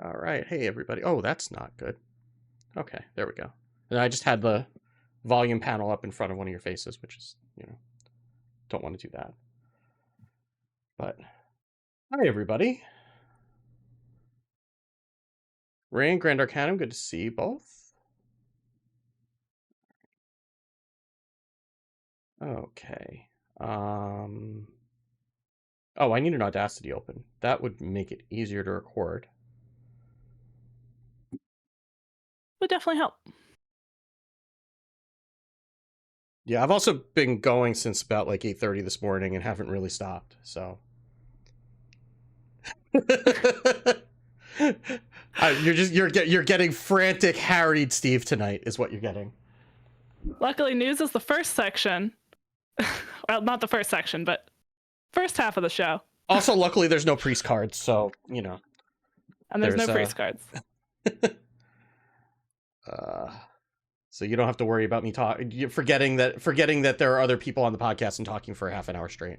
All right. Hey, everybody. Oh, that's not good. Okay, there we go. And I just had the volume panel up in front of one of your faces, which is, don't want to do that. But hi, everybody. Rain, Grand Arcanum, good to see you both. Okay. Oh, I need an Audacity open. That would make it easier to record. Would definitely help. Yeah, I've also been going since about like 8:30 this morning and haven't really stopped. So you're getting frantic, harried Steve tonight is what you're getting. Luckily, news is the first section. Well, not the first section, but first half of the show. Also, luckily, there's no priest cards, so And there's no priest cards. So you don't have to worry about me forgetting that there are other people on the podcast and talking for a half an hour straight.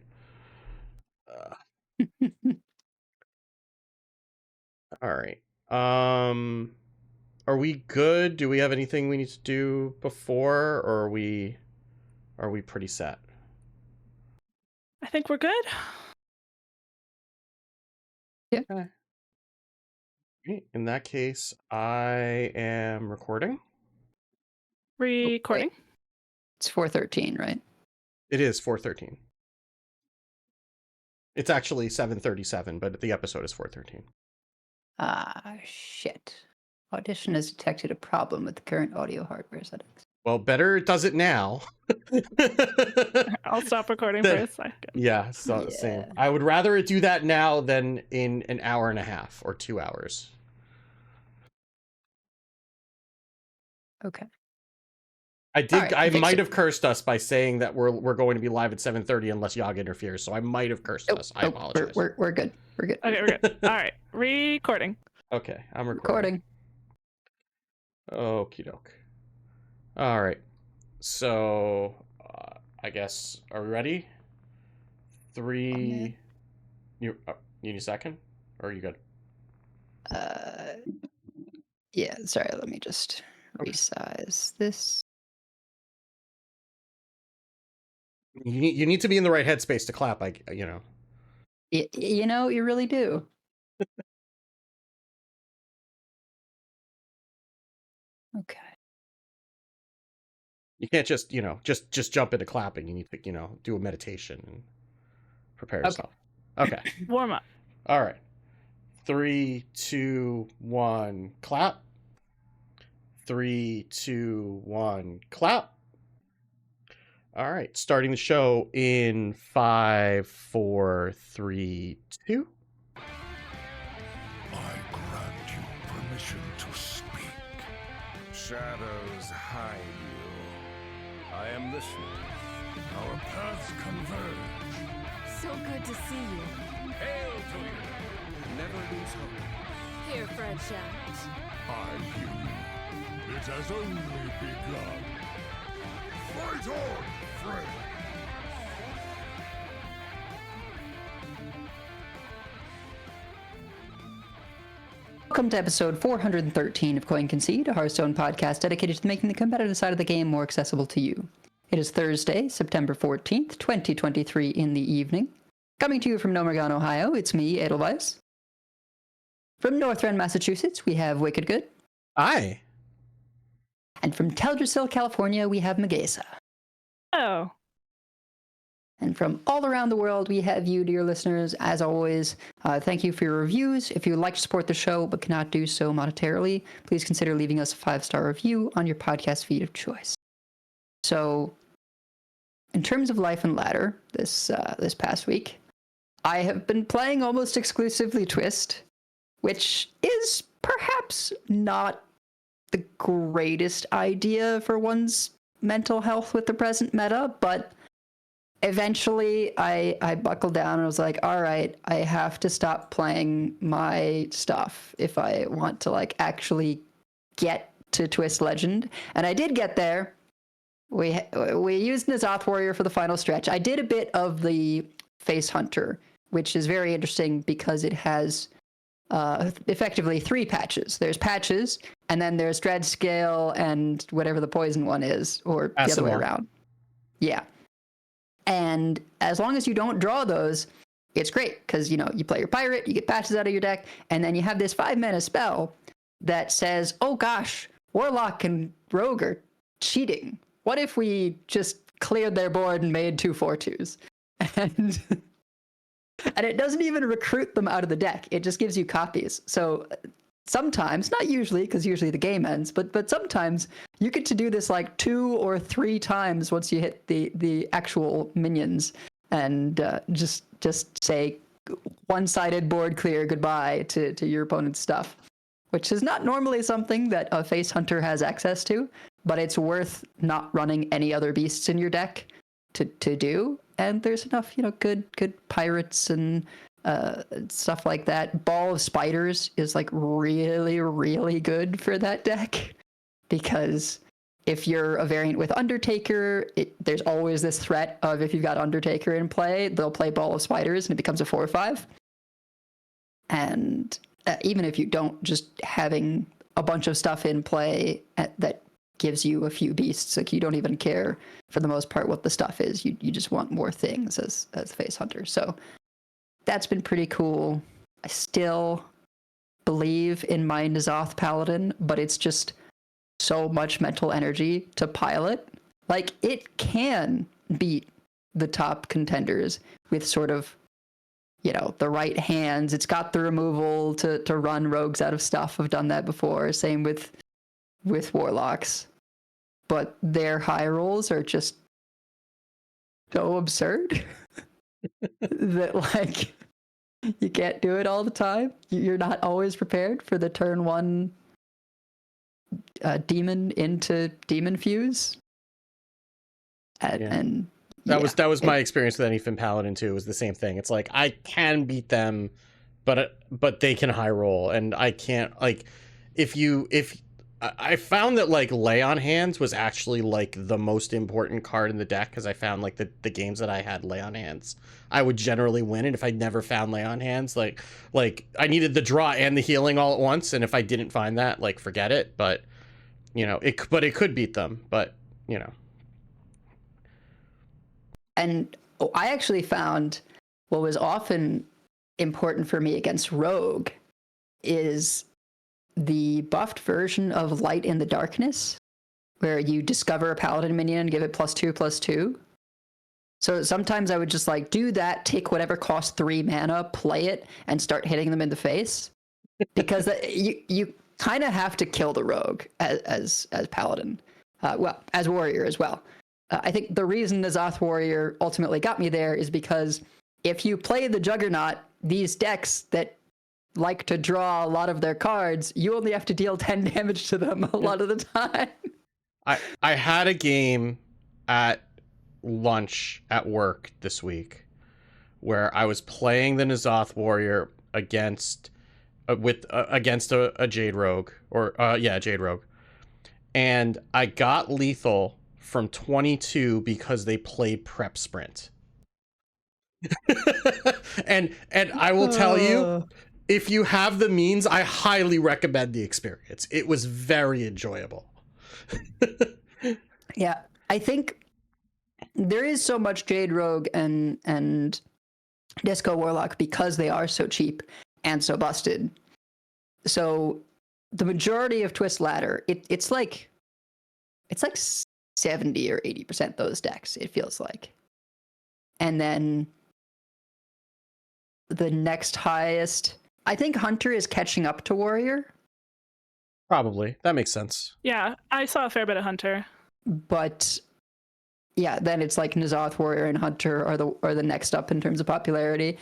All right. Are we good? Do we have anything we need to do before, or are we pretty set? I think we're good. Yeah. Okay. In that case, I am recording. Recording. It's 4:13, right? It is 4:13. It's actually 7:37, but the episode is 4:13. Shit. Audition has detected a problem with the current audio hardware settings. Well, better it does it now. I'll stop recording for a second. Yeah, same. I would rather it do that now than in an hour and a half or 2 hours. Okay. I might have cursed us by saying that we're going to be live at 7:30 unless Yog interferes. So I might have cursed us. I apologize. We're good. We're good. Okay, we're good. All right, recording. Okay, I'm recording. Okie doke. All right. So I guess, are we ready? 3. You need a second, or are you good? Yeah. Sorry. Let me just resize this. You need to be in the right headspace to clap. You really do. Okay. You can't just just jump into clapping. You need to do a meditation and prepare yourself. Okay. Warm up. All right. 3, 2, 1, clap. 3, 2, 1, clap. All right, starting the show in 5, 4, 3, 2. I grant you permission to speak. Shadows hide you. I am listening. Our paths converge. So good to see you. Hail to you! Never lose hope. Here, Fred Shadows. I hear you. It has only begun. Fight on, Fred! Welcome to episode 413 of Coin Concede, a Hearthstone podcast dedicated to making the competitive side of the game more accessible to you. It is Thursday, September 14th, 2023 in the evening. Coming to you from Nomergon, Ohio, it's me, Edelweiss. From North Rend, Massachusetts, we have Wicked Good. Hi. And from Teldrassil, California, we have Megasa. Oh. And from all around the world, we have you, dear listeners. As always, thank you for your reviews. If you would like to support the show but cannot do so monetarily, please consider leaving us a 5-star review on your podcast feed of choice. So, in terms of Life and Ladder this past week, I have been playing almost exclusively Twist, which is perhaps not the greatest idea for one's mental health with the present meta, but eventually I buckled down and was like, all right, I have to stop playing my stuff if I want to actually get to Twist Legend. And I did get there. We used N'Zoth Warrior for the final stretch. I did a bit of the Face Hunter, which is very interesting because it has effectively 3 patches. There's patches, and then there's dread scale and whatever the poison one is, or the other way Asimar. around. Yeah. And as long as you don't draw those, it's great because, you play your pirate, you get patches out of your deck, and then you have this 5-mana spell that says, oh gosh, Warlock and Rogue are cheating. What if we just cleared their board and made 2 4/2s? And it doesn't even recruit them out of the deck. It just gives you copies. So sometimes, not usually, because usually the game ends, but sometimes you get to do this like 2 or 3 times once you hit the actual minions, and just say one-sided board clear goodbye to your opponent's stuff, which is not normally something that a face hunter has access to, but it's worth not running any other beasts in your deck to do. And there's enough, good pirates and stuff like that. Ball of Spiders is like really, really good for that deck, because if you're a variant with Undertaker, there's always this threat of, if you've got Undertaker in play, they'll play Ball of Spiders and it becomes a 4/5. And even if you don't, just having a bunch of stuff in play that gives you a few beasts, like you don't even care for the most part what the stuff is. You just want more things as face hunter. So that's been pretty cool. I still believe in my N'Zoth Paladin, but it's just so much mental energy to pilot. Like, it can beat the top contenders with sort of, the right hands. It's got the removal to run rogues out of stuff. I've done that before. Same with Warlocks. But their high rolls are just so absurd that, like, you can't do it all the time. You're not always prepared for the turn 1 demon into demon fuse. And that was my experience with any Finn Paladin too. It was the same thing. It's like, I can beat them, but they can high roll, and I can't. Like, if I found that like Lay on Hands was actually like the most important card in the deck, because I found like the games that I had Lay on Hands, I would generally win. And if I never found Lay on Hands, like I needed the draw and the healing all at once, and if I didn't find that, like, forget it. But it could beat them, but And I actually found what was often important for me against Rogue is the buffed version of Light in the Darkness, where you discover a Paladin minion and give it +2/+2. So sometimes I would just like do that, take whatever costs 3 mana, play it, and start hitting them in the face, because you kind of have to kill the Rogue as Paladin, well, as Warrior as well. I think the reason N'Zoth Warrior ultimately got me there is because if you play the Juggernaut, these decks that like to draw a lot of their cards, you only have to deal 10 damage to them a lot of the time. I had a game at lunch at work this week where I was playing the N'Zoth Warrior against a Jade Rogue, Jade Rogue, and I got lethal from 22 because they played Prep Sprint. and I will tell you, if you have the means, I highly recommend the experience. It was very enjoyable. Yeah, I think there is so much Jade Rogue and Disco Warlock because they are so cheap and so busted. So the majority of Twist Ladder, it's like 70 or 80% those decks, it feels like. And then the next highest, I think Hunter is catching up to Warrior. Probably. That makes sense. Yeah, I saw a fair bit of Hunter. But yeah, then it's like N'Zoth Warrior and Hunter are the next up in terms of popularity.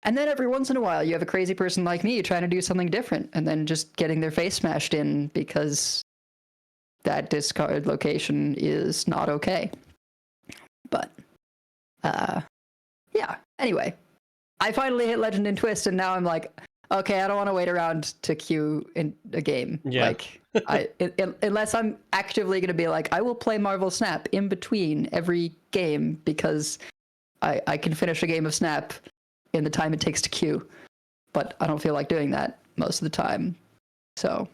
And then every once in a while you have a crazy person like me trying to do something different and then just getting their face smashed in because that discard location is not okay. But yeah, anyway, I finally hit Legend in Twist, and now I'm like, okay, I don't want to wait around to queue in a game. Yeah. Like, unless I'm actively going to be like, I will play Marvel Snap in between every game because I can finish a game of Snap in the time it takes to queue. But I don't feel like doing that. most of the time. So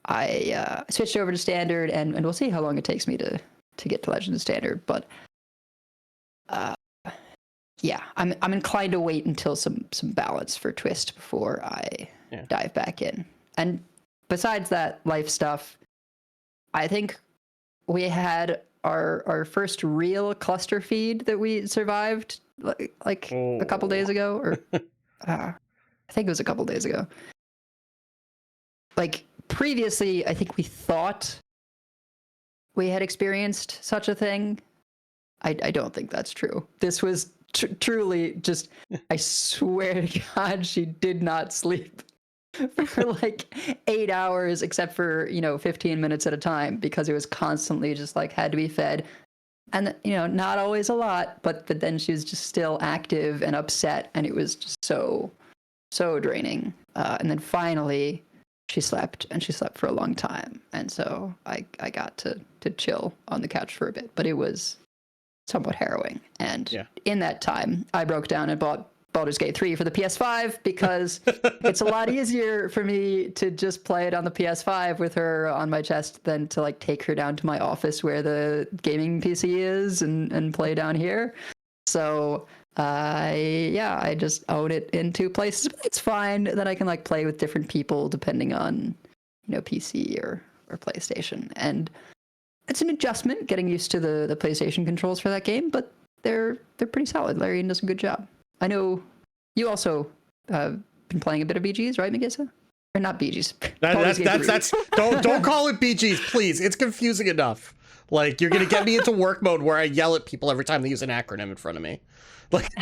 I switched over to standard, and we'll see how long it takes me to get to Legend of Standard. But yeah, I'm inclined to wait until some balance for Twist before I dive back in. And besides that life stuff, I think we had our first real cluster feed that we survived like a couple days ago, or I think it was a couple days ago. Like previously, I think we thought we had experienced such a thing. I don't think that's true. This was truly just, I swear to God, she did not sleep for like 8 hours, except for, 15 minutes at a time, because it was constantly just like had to be fed. And, not always a lot, but then she was just still active and upset. And it was just so draining. And then finally she slept, and she slept for a long time. And so I got to chill on the couch for a bit, but it was somewhat harrowing. And in that time, I broke down and bought Baldur's Gate 3 for the PS5 because it's a lot easier for me to just play it on the PS5 with her on my chest than to like take her down to my office where the gaming PC is and play down here. So I just own it in 2 places. But it's fine that I can like play with different people depending on PC or PlayStation. And it's an adjustment getting used to the PlayStation controls for that game, but they're pretty solid. Larian does a good job. I know you also been playing a bit of BGs, right, Megisa? Or not BGs. That's don't call it BGs, please. It's confusing enough. Like, you're gonna get me into work mode where I yell at people every time they use an acronym in front of me. Like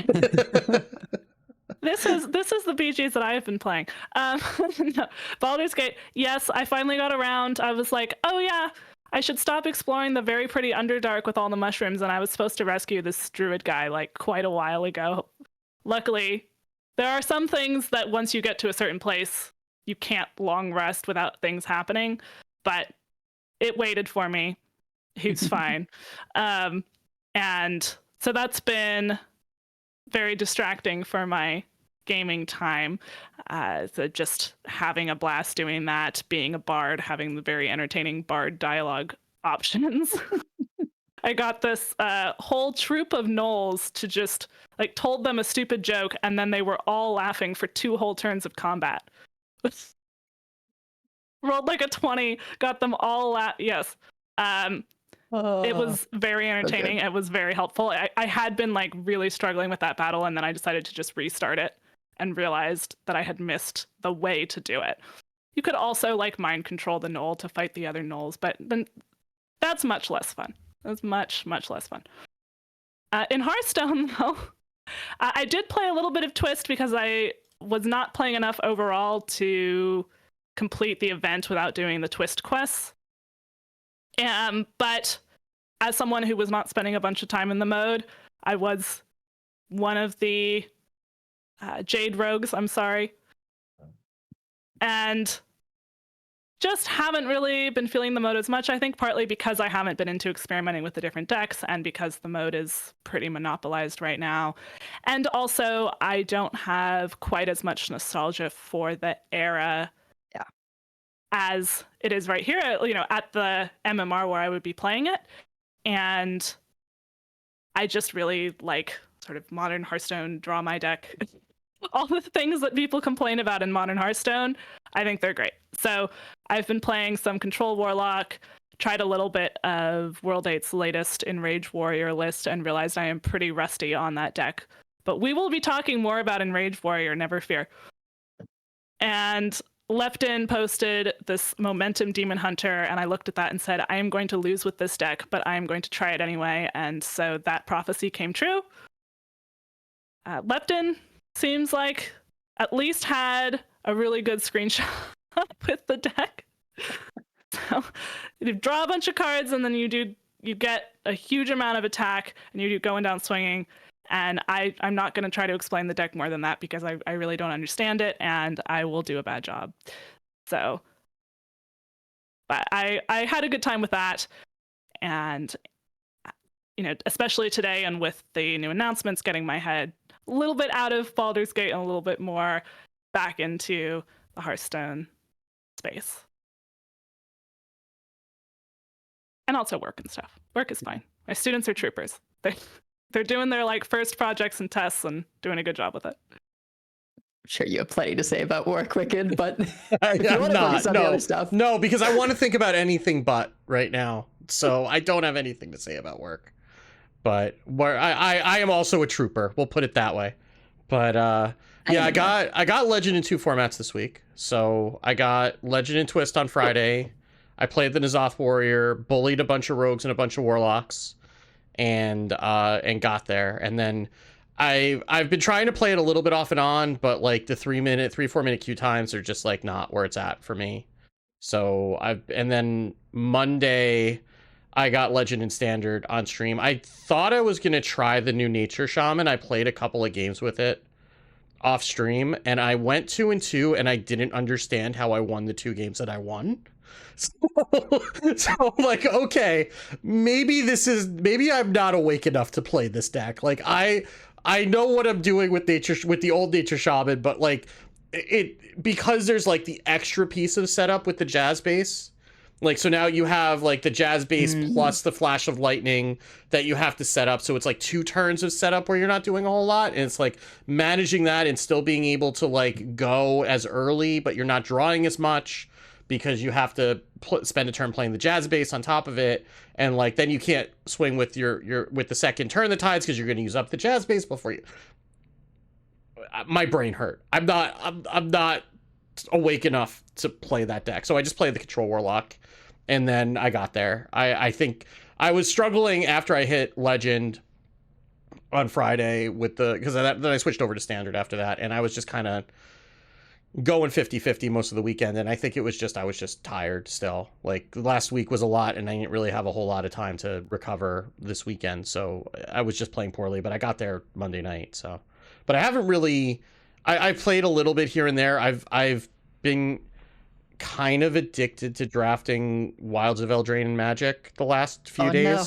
This is the BGs that I have been playing. No, Baldur's Gate. Yes, I finally got around. I was like, oh yeah, I should stop exploring the very pretty Underdark with all the mushrooms, and I was supposed to rescue this druid guy like quite a while ago. Luckily, there are some things that once you get to a certain place, you can't long rest without things happening, but it waited for me. He's fine. And so that's been very distracting for my gaming time. So just having a blast doing that, being a bard, having the very entertaining bard dialogue options. I got this whole troop of gnolls to just like told them a stupid joke, and then they were all laughing for 2 whole turns of combat. Rolled like a 20, got them all yes. It was very entertaining. Okay. It was very helpful. I had been like really struggling with that battle, and then I decided to just restart it and realized that I had missed the way to do it. You could also like mind control the gnoll to fight the other gnolls, but then that's much less fun. That's much less fun. In Hearthstone, though, I did play a little bit of Twist because I was not playing enough overall to complete the event without doing the Twist quests. But as someone who was not spending a bunch of time in the mode, I was one of the Jade Rogues, I'm sorry. And just haven't really been feeling the mode as much, I think partly because I haven't been into experimenting with the different decks and because the mode is pretty monopolized right now. And also, I don't have quite as much nostalgia for the era as it is right here, at the MMR where I would be playing it. And I just really like sort of modern Hearthstone, draw my deck. All the things that people complain about in modern Hearthstone, I think they're great. So I've been playing some Control Warlock, tried a little bit of World 8's latest Enraged Warrior list, and realized I am pretty rusty on that deck. But we will be talking more about Enraged Warrior, never fear. And Leptin posted this Momentum Demon Hunter, and I looked at that and said, I am going to lose with this deck, but I am going to try it anyway. And so that prophecy came true. Leptin seems like at least had a really good screenshot with the deck. So you draw a bunch of cards, and then you get a huge amount of attack, and you do going down swinging. And I'm not going to try to explain the deck more than that because I really don't understand it, and I will do a bad job. So, but I had a good time with that. And, especially today and with the new announcements, getting my head a little bit out of Baldur's Gate and a little bit more back into the Hearthstone space. And also work and stuff. Work is fine. My students are troopers. They're doing their like first projects and tests and doing a good job with it. I'm sure you have plenty to say about work, Wicked, but I'm if you want to focus on the no, other stuff. no, because I want to think about anything but right now. So I don't have anything to say about work. But where I am also a trooper. We'll put it that way. But yeah, I got Legend in 2 formats this week. So I got Legend and Twist on Friday. I played the N'Zoth Warrior, bullied a bunch of rogues and a bunch of warlocks, and got there. And then I've been trying to play it a little bit off and on, but like the 4 minute queue times are just like not where it's at for me. So and then Monday I got Legend and Standard on stream. I thought I was gonna try the new Nature Shaman. I played a couple of games with it off stream, and I went 2-2, and I didn't understand how I won the 2 games that I won. So I'm like, okay, maybe I'm not awake enough to play this deck. Like I know what I'm doing with the old Nature Shaman, but like because there's like the extra piece of setup with the Jazz base. Like, so now you have like the Jazz base plus the Flash of Lightning that you have to set up. So it's like 2 turns of setup where you're not doing a whole lot. And it's like managing that and still being able to like go as early, but you're not drawing as much because you have to spend a turn playing the Jazz base on top of it. And like, then you can't swing with with the second turn the tides because you're going to use up the Jazz base before you. My brain hurt. I'm not awake enough to play that deck. So I just played the Control Warlock. And then I got there. I think I was struggling after I hit Legend on Friday because then I switched over to Standard after that, and I was just kind of going 50-50 most of the weekend, and I think I was just tired still. Like last week was a lot, and I didn't really have a whole lot of time to recover this weekend, so I was just playing poorly. But I got there Monday night, so. But I haven't really. I played a little bit here and there. I've been kind of addicted to drafting Wilds of Eldraine and Magic the last few days. No.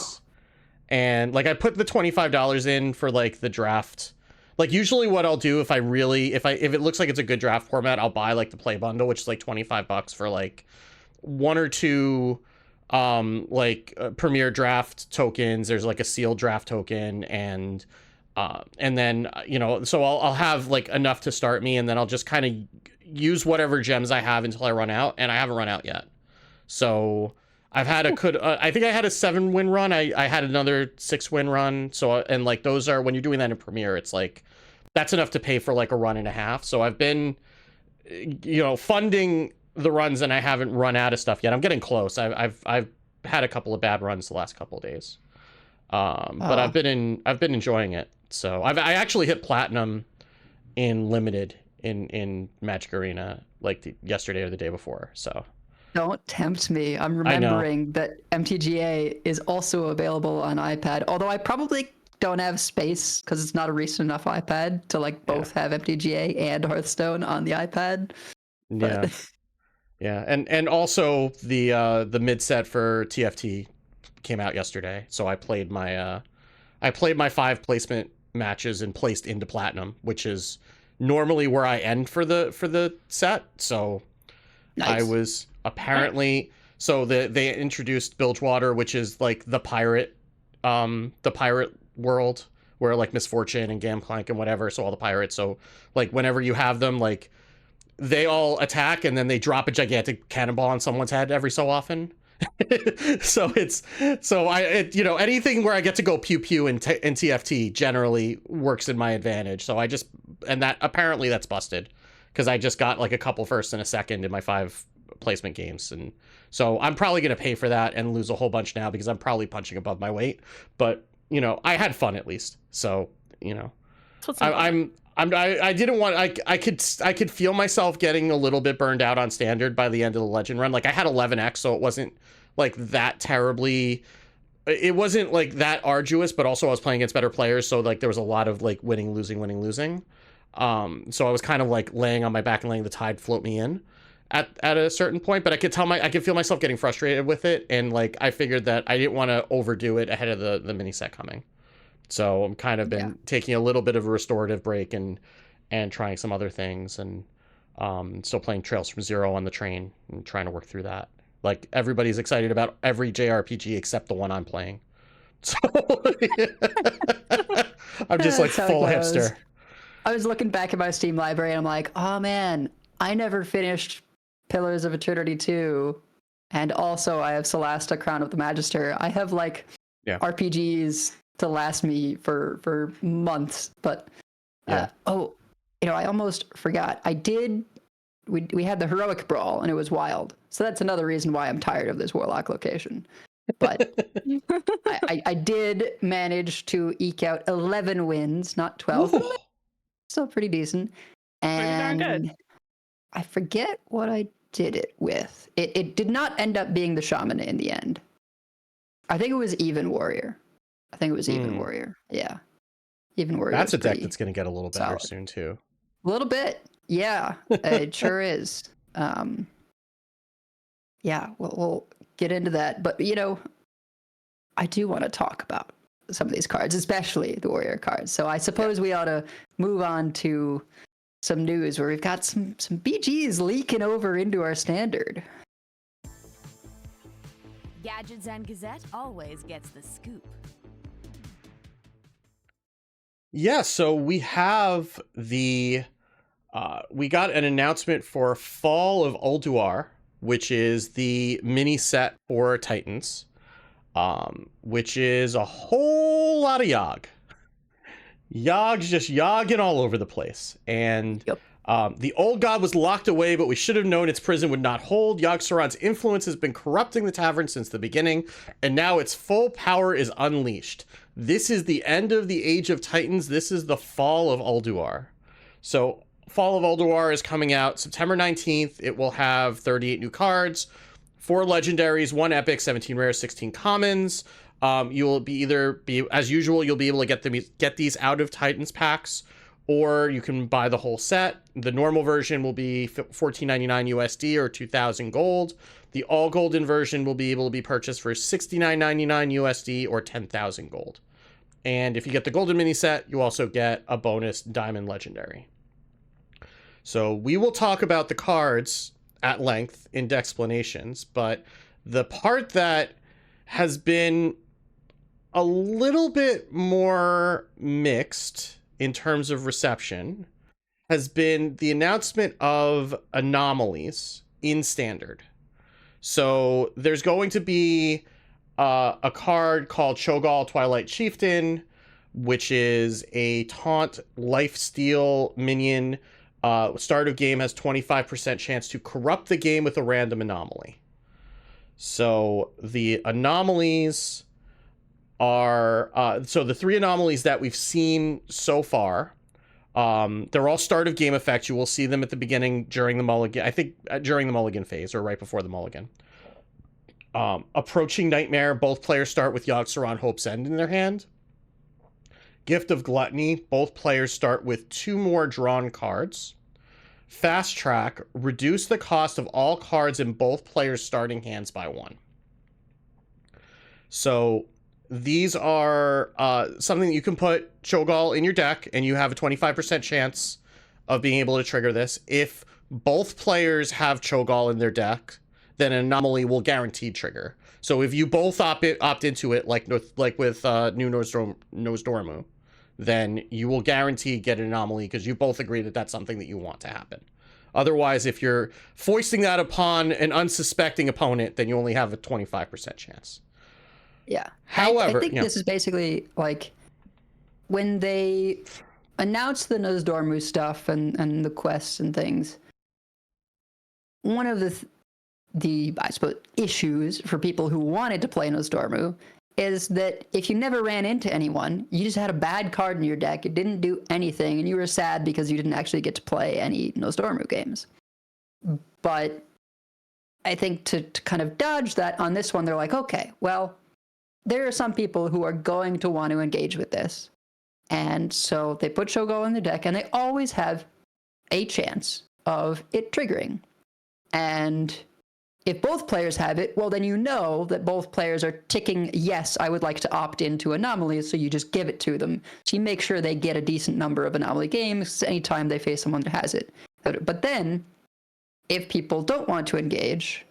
And like I put the $25 in for like the draft. Like usually what I'll do if it looks like it's a good draft format, I'll buy like the play bundle, which is like $25 for like 1 or 2 premier draft tokens. There's like a sealed draft token and then so I'll have like enough to start me, and then I'll just kind of use whatever gems I have until I run out, and I haven't run out yet. So I've had I think I had a 7-win run. I had another 6-win run. So, and like those are, when you're doing that in Premier, it's like, that's enough to pay for like a run and a half. So I've been, funding the runs, and I haven't run out of stuff yet. I'm getting close. I've had a couple of bad runs the last couple of days. But I've been enjoying it. So I actually hit platinum in limited in Magic Arena like yesterday or the day before. So don't tempt me. I'm remembering that MTGA is also available on iPad, although I probably don't have space because it's not a recent enough iPad to like both have MTGA and Hearthstone on the iPad. Yeah. Yeah, and also the mid set for TFT came out yesterday, so I played my 5 placement matches and placed into platinum, which is normally where I end for the set. So nice. I was apparently they introduced Bilgewater, which is like the pirate world where like Misfortune and Gamclank and whatever, so all the pirates. So like whenever you have them, like they all attack and then they drop a gigantic cannonball on someone's head every so often. So anything where I get to go pew pew in TFT generally works in my advantage. So that apparently that's busted because I just got like a couple first and a second in my 5 placement games, and so I'm probably gonna pay for that and lose a whole bunch now because I'm probably punching above my weight. But I had fun at least. So I didn't want. I could feel myself getting a little bit burned out on Standard by the end of the Legend run. Like I had 11x, so it wasn't like that terribly. It wasn't like that arduous, but also I was playing against better players, so like there was a lot of like winning, losing. So I was kind of like laying on my back and letting the tide float me in at a certain point. But I could feel myself getting frustrated with it, and like I figured that I didn't want to overdo it ahead of the mini set coming. So I'm kind of been taking a little bit of a restorative break and trying some other things. And Still playing Trails from Zero on the train and trying to work through that. Like, everybody's excited about every JRPG except the one I'm playing. So I'm just like That's how it full goes. hipster. I was looking back at my Steam library and I'm like, oh man, I never finished Pillars of Eternity 2. And also I have Solasta Crown of the Magister. I have like Yeah. RPGs to last me for months. But Yeah. I almost forgot. We had the Heroic Brawl and it was wild. So that's another reason why I'm tired of this Warlock location. But I did manage to eke out 11 wins, not 12. Ooh. Still pretty decent. darn And good. I forget what I did it with. It did not end up being the Shaman in the end. I think it was Even Warrior. Even Warrior. Yeah. Even Warrior. That's was a deck pretty- that's going to get a little better solid. soon too. A little bit. Yeah. It sure is. Yeah, we'll get into that. But, I do want to talk about some of these cards, especially the Warrior cards. So I suppose we ought to move on to some news where we've got some BGs leaking over into our standard. Gadgets and Gazette always gets the scoop. Yeah, so we have we got an announcement for Fall of Ulduar, which is the mini set for Titans, which is a whole lot of Yogg. Yogg's just yogging all over the place. And Yep. The old god was locked away, but we should have known its prison would not hold. Yogg-Saron's influence has been corrupting the tavern since the beginning, and now its full power is unleashed. This is the end of the Age of Titans. This is the Fall of Ulduar. So Fall of Ulduar is coming out September 19th. It will have 38 new cards, 4 legendaries, 1 epic, 17 rare, 16 commons. You'll be as usual, you'll be able to get these out of Titans packs, or you can buy the whole set. The normal version will be $14.99 USD or 2,000 gold. The all golden version will be able to be purchased for $69.99 USD or 10,000 gold. And if you get the golden mini set, you also get a bonus diamond legendary. So we will talk about the cards at length in Dexplanations, but the part that has been a little bit more mixed in terms of reception has been the announcement of anomalies in Standard. So there's going to be a card called Cho'Gall Twilight Chieftain, which is a taunt lifesteal minion. Start of game has 25% chance to corrupt the game with a random anomaly. So the anomalies are so the 3 anomalies that we've seen so far, they're all start of game effects. You will see them at the beginning during the mulligan, I think during the mulligan phase or right before the mulligan. Approaching Nightmare, both players start with Yogg-Saron Hope's End in their hand. Gift of Gluttony, both players start with 2 more drawn cards. Fast Track, reduce the cost of all cards in both players' starting hands by 1. So these are something that you can put Cho'Gall in your deck, and you have a 25% chance of being able to trigger this. If both players have Cho'Gall in their deck, then an anomaly will guaranteed trigger. So if you both opt into it, like with New Nozdormu, then you will guarantee get an anomaly because you both agree that that's something that you want to happen. Otherwise, if you're foisting that upon an unsuspecting opponent, then you only have a 25% chance. Yeah. However, I think this is basically like when they announced the Nozdormu stuff and the quests and things. One of the I suppose issues for people who wanted to play Nozdormu is that if you never ran into anyone, you just had a bad card in your deck, it didn't do anything, and you were sad because you didn't actually get to play any Nozdormu games. But I think to kind of dodge that on this one, they're like, okay, well, there are some people who are going to want to engage with this. And so they put Cho'Gall in their deck, and they always have a chance of it triggering. And if both players have it, well, then you know that both players are ticking, yes, I would like to opt into anomalies, so you just give it to them. So you make sure they get a decent number of anomaly games anytime they face someone that has it. But then, if people don't want to engage,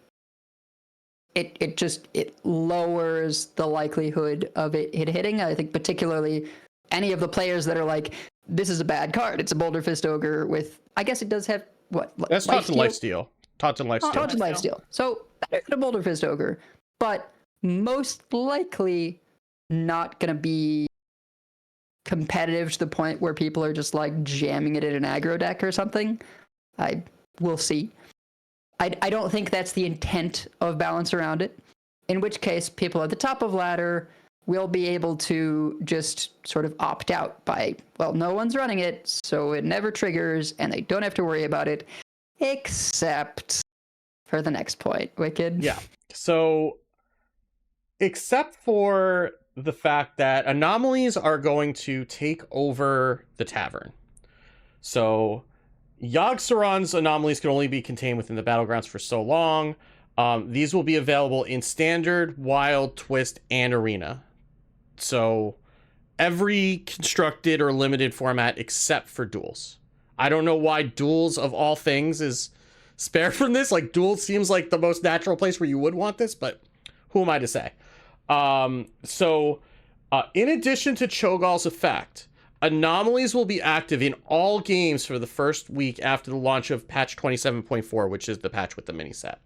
it lowers the likelihood of it hitting. I think particularly any of the players that are like, this is a bad card. It's a Boulder Fist Ogre with, I guess it does have what? That's Tauntaun Lifesteal. Tauntaun Lifesteal. Tauntaun Lifesteal. So better than a Boulder Fist Ogre, but most likely not going to be competitive to the point where people are just like jamming it in an aggro deck or something. We'll see. I don't think that's the intent of Balance Around It, in which case people at the top of ladder will be able to just sort of opt out by, well, no one's running it, so it never triggers, and they don't have to worry about it, except for the next point, Wicked. Yeah. So, except for the fact that anomalies are going to take over the tavern. So, Yogg-Saron's anomalies can only be contained within the battlegrounds for so long. These will be available in Standard, Wild, Twist, and Arena. So every constructed or limited format except for duels. I don't know why duels of all things is spared from this. Like, duels seems like the most natural place where you would want this, but who am I to say? In addition to Cho'Gall's effect, anomalies will be active in all games for the first week after the launch of patch 27.4, which is the patch with the mini set.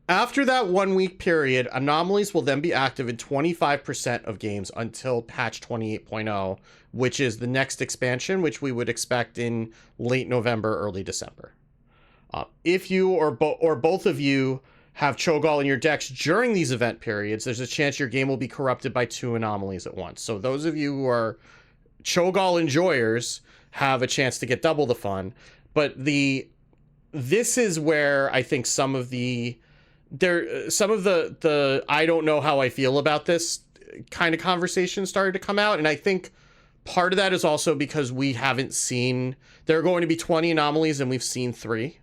After that 1 week period, anomalies will then be active in 25% of games until patch 28.0, which is the next expansion, which we would expect in late November, early December. If you or both of you have Cho'Gall in your decks during these event periods, there's a chance your game will be corrupted by 2 anomalies at once. So those of you who are Cho'Gall enjoyers have a chance to get double the fun. But this is where I think some of the I don't know how I feel about this kind of conversation started to come out. And I think part of that is also because we haven't seen, there are going to be 20 anomalies and we've seen 3.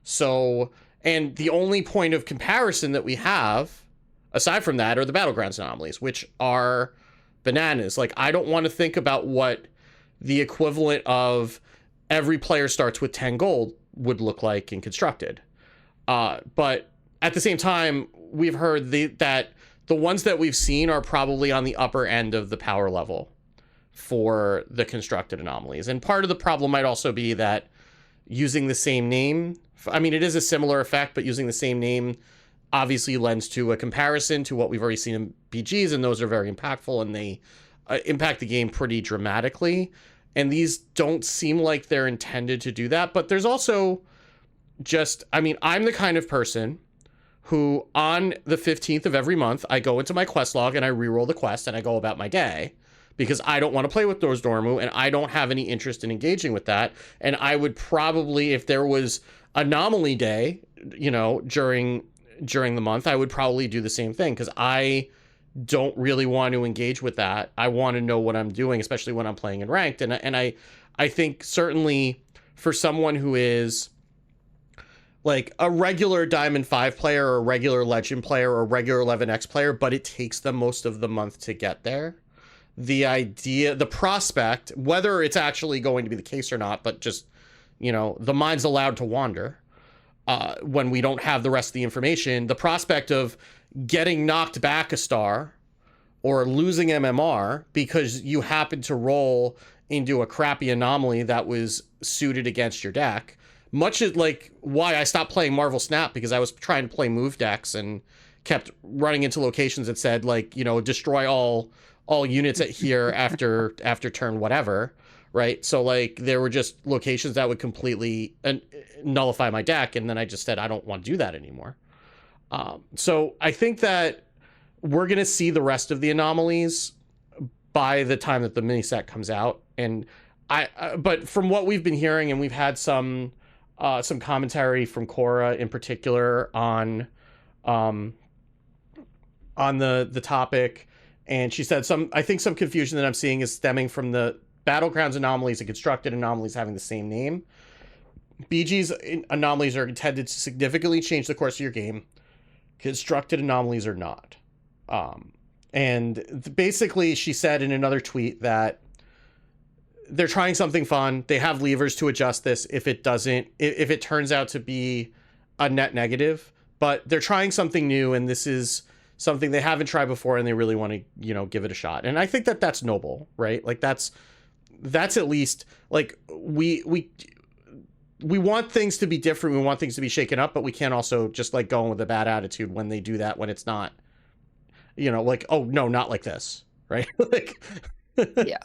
So, and the only point of comparison that we have, aside from that, are the Battlegrounds anomalies, which are bananas. Like, I don't want to think about what the equivalent of every player starts with 10 gold would look like in Constructed. But at the same time, we've heard that the ones that we've seen are probably on the upper end of the power level for the Constructed anomalies. And part of the problem might also be that using the same name, I mean, it is a similar effect, but using the same name obviously lends to a comparison to what we've already seen in BGs, and those are very impactful, and they impact the game pretty dramatically. And these don't seem like they're intended to do that, but there's also just, I mean, I'm the kind of person who on the 15th of every month, I go into my quest log and I reroll the quest and I go about my day because I don't want to play with Dormammu and I don't have any interest in engaging with that. And I would probably, if there was anomaly day, during the month, I would probably do the same thing because I don't really want to engage with that. I want to know what I'm doing, especially when I'm playing in ranked. And I think certainly for someone who is like a regular Diamond 5 player or a regular Legend player or a regular 11X player, but it takes them most of the month to get there. The prospect, whether it's actually going to be the case or not, but just, the mind's allowed to wander when we don't have the rest of the information. The prospect of getting knocked back a star or losing MMR because you happen to roll into a crappy anomaly that was suited against your deck, much as like why I stopped playing Marvel Snap, because I was trying to play move decks and kept running into locations that said like, destroy all units at here after turn whatever, right? So like there were just locations that would completely nullify my deck, and then I just said I don't want to do that anymore. So I think that we're going to see the rest of the anomalies by the time that the mini set comes out. And but from what we've been hearing, and we've had some commentary from Cora in particular on the topic, and she said I think some confusion that I'm seeing is stemming from the Battlegrounds anomalies and Constructed anomalies having the same name. BG's anomalies are intended to significantly change the course of your game. Constructed anomalies are not. And basically she said in another tweet that they're trying something fun. They have levers to adjust this if it turns out to be a net negative, but they're trying something new, and this is something they haven't tried before, and they really want to, give it a shot. And I think that that's noble, right? Like that's at least like we want things to be different. We want things to be shaken up, but we can't also just like go in with a bad attitude when they do that, when it's not, like, oh no, not like this, right? Like, Yeah.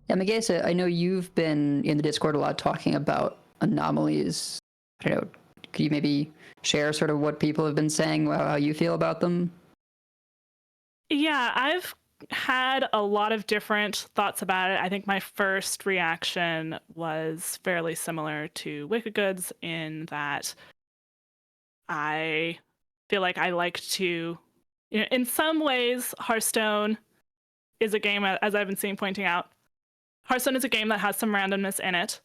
Yeah, Megasa, I know you've been in the Discord a lot talking about anomalies. I don't know, could you maybe share sort of what people have been saying, how you feel about them? Yeah, I've had a lot of different thoughts about it. I think my first reaction was fairly similar to Wicked Goods in that I feel like I like to, in some ways, Hearthstone is a game, as I've been seeing pointing out, Hearthstone is a game that has some randomness in it.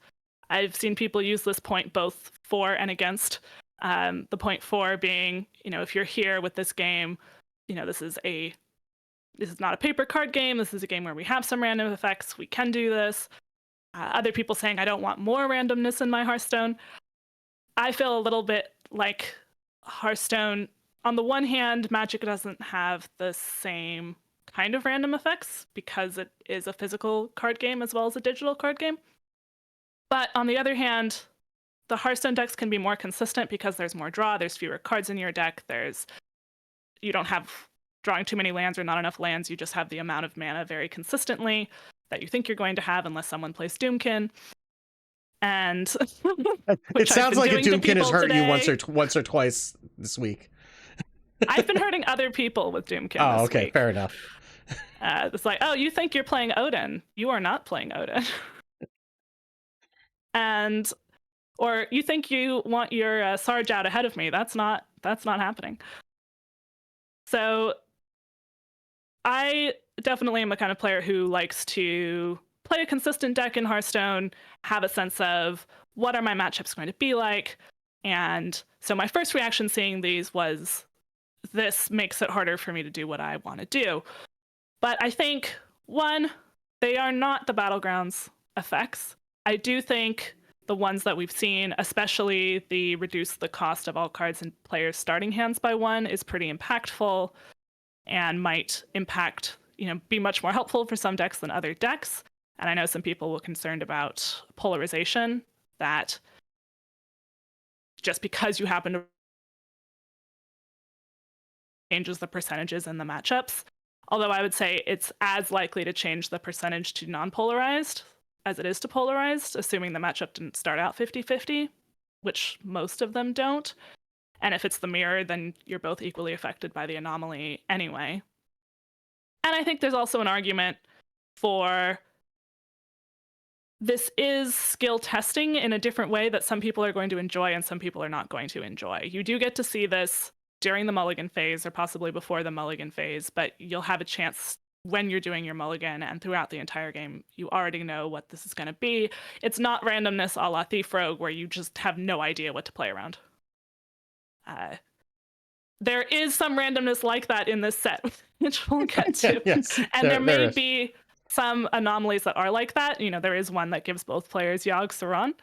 I've seen people use this point both for and against. The point for being, if you're here with this game, this is not a paper card game. This is a game where we have some random effects. We can do this. Other people saying, I don't want more randomness in my Hearthstone. I feel a little bit like Hearthstone, on the one hand, Magic doesn't have the same kind of random effects because it is a physical card game as well as a digital card game. But on the other hand, the Hearthstone decks can be more consistent because there's more draw, there's fewer cards in your deck, you don't have drawing too many lands or not enough lands, you just have the amount of mana very consistently that you think you're going to have unless someone plays Doomkin. And it sounds like a Doomkin has hurt today. you once or twice this week. I've been hurting other people with Doomkin. Oh, okay, week. fair enough. It's like, oh, you think you're playing Odin? You are not playing Odin. Or you think you want your Sarge out ahead of me? That's not happening. So I definitely am the kind of player who likes to play a consistent deck in Hearthstone, have a sense of what are my matchups going to be like. And so my first reaction seeing these was, this makes it harder for me to do what I want to do. But I think, one, they are not the Battlegrounds effects. I do think the ones that we've seen, especially the reduce the cost of all cards in players' starting hands by 1, is pretty impactful and might impact, be much more helpful for some decks than other decks. And I know some people were concerned about polarization, that just because you happen to changes the percentages in the matchups. Although I would say it's as likely to change the percentage to non-polarized as it is to polarized, assuming the matchup didn't start out 50-50, which most of them don't. And if it's the mirror, then you're both equally affected by the anomaly anyway. And I think there's also an argument for this is skill testing in a different way that some people are going to enjoy and some people are not going to enjoy. You do get to see this during the mulligan phase or possibly before the mulligan phase, but you'll have a chance when you're doing your mulligan and throughout the entire game, you already know what this is going to be. It's not randomness a la Thief Rogue where you just have no idea what to play around. There is some randomness like that in this set, which we'll get to. Yes, and there may be some anomalies that are like that. There is one that gives both players Yogg Saron.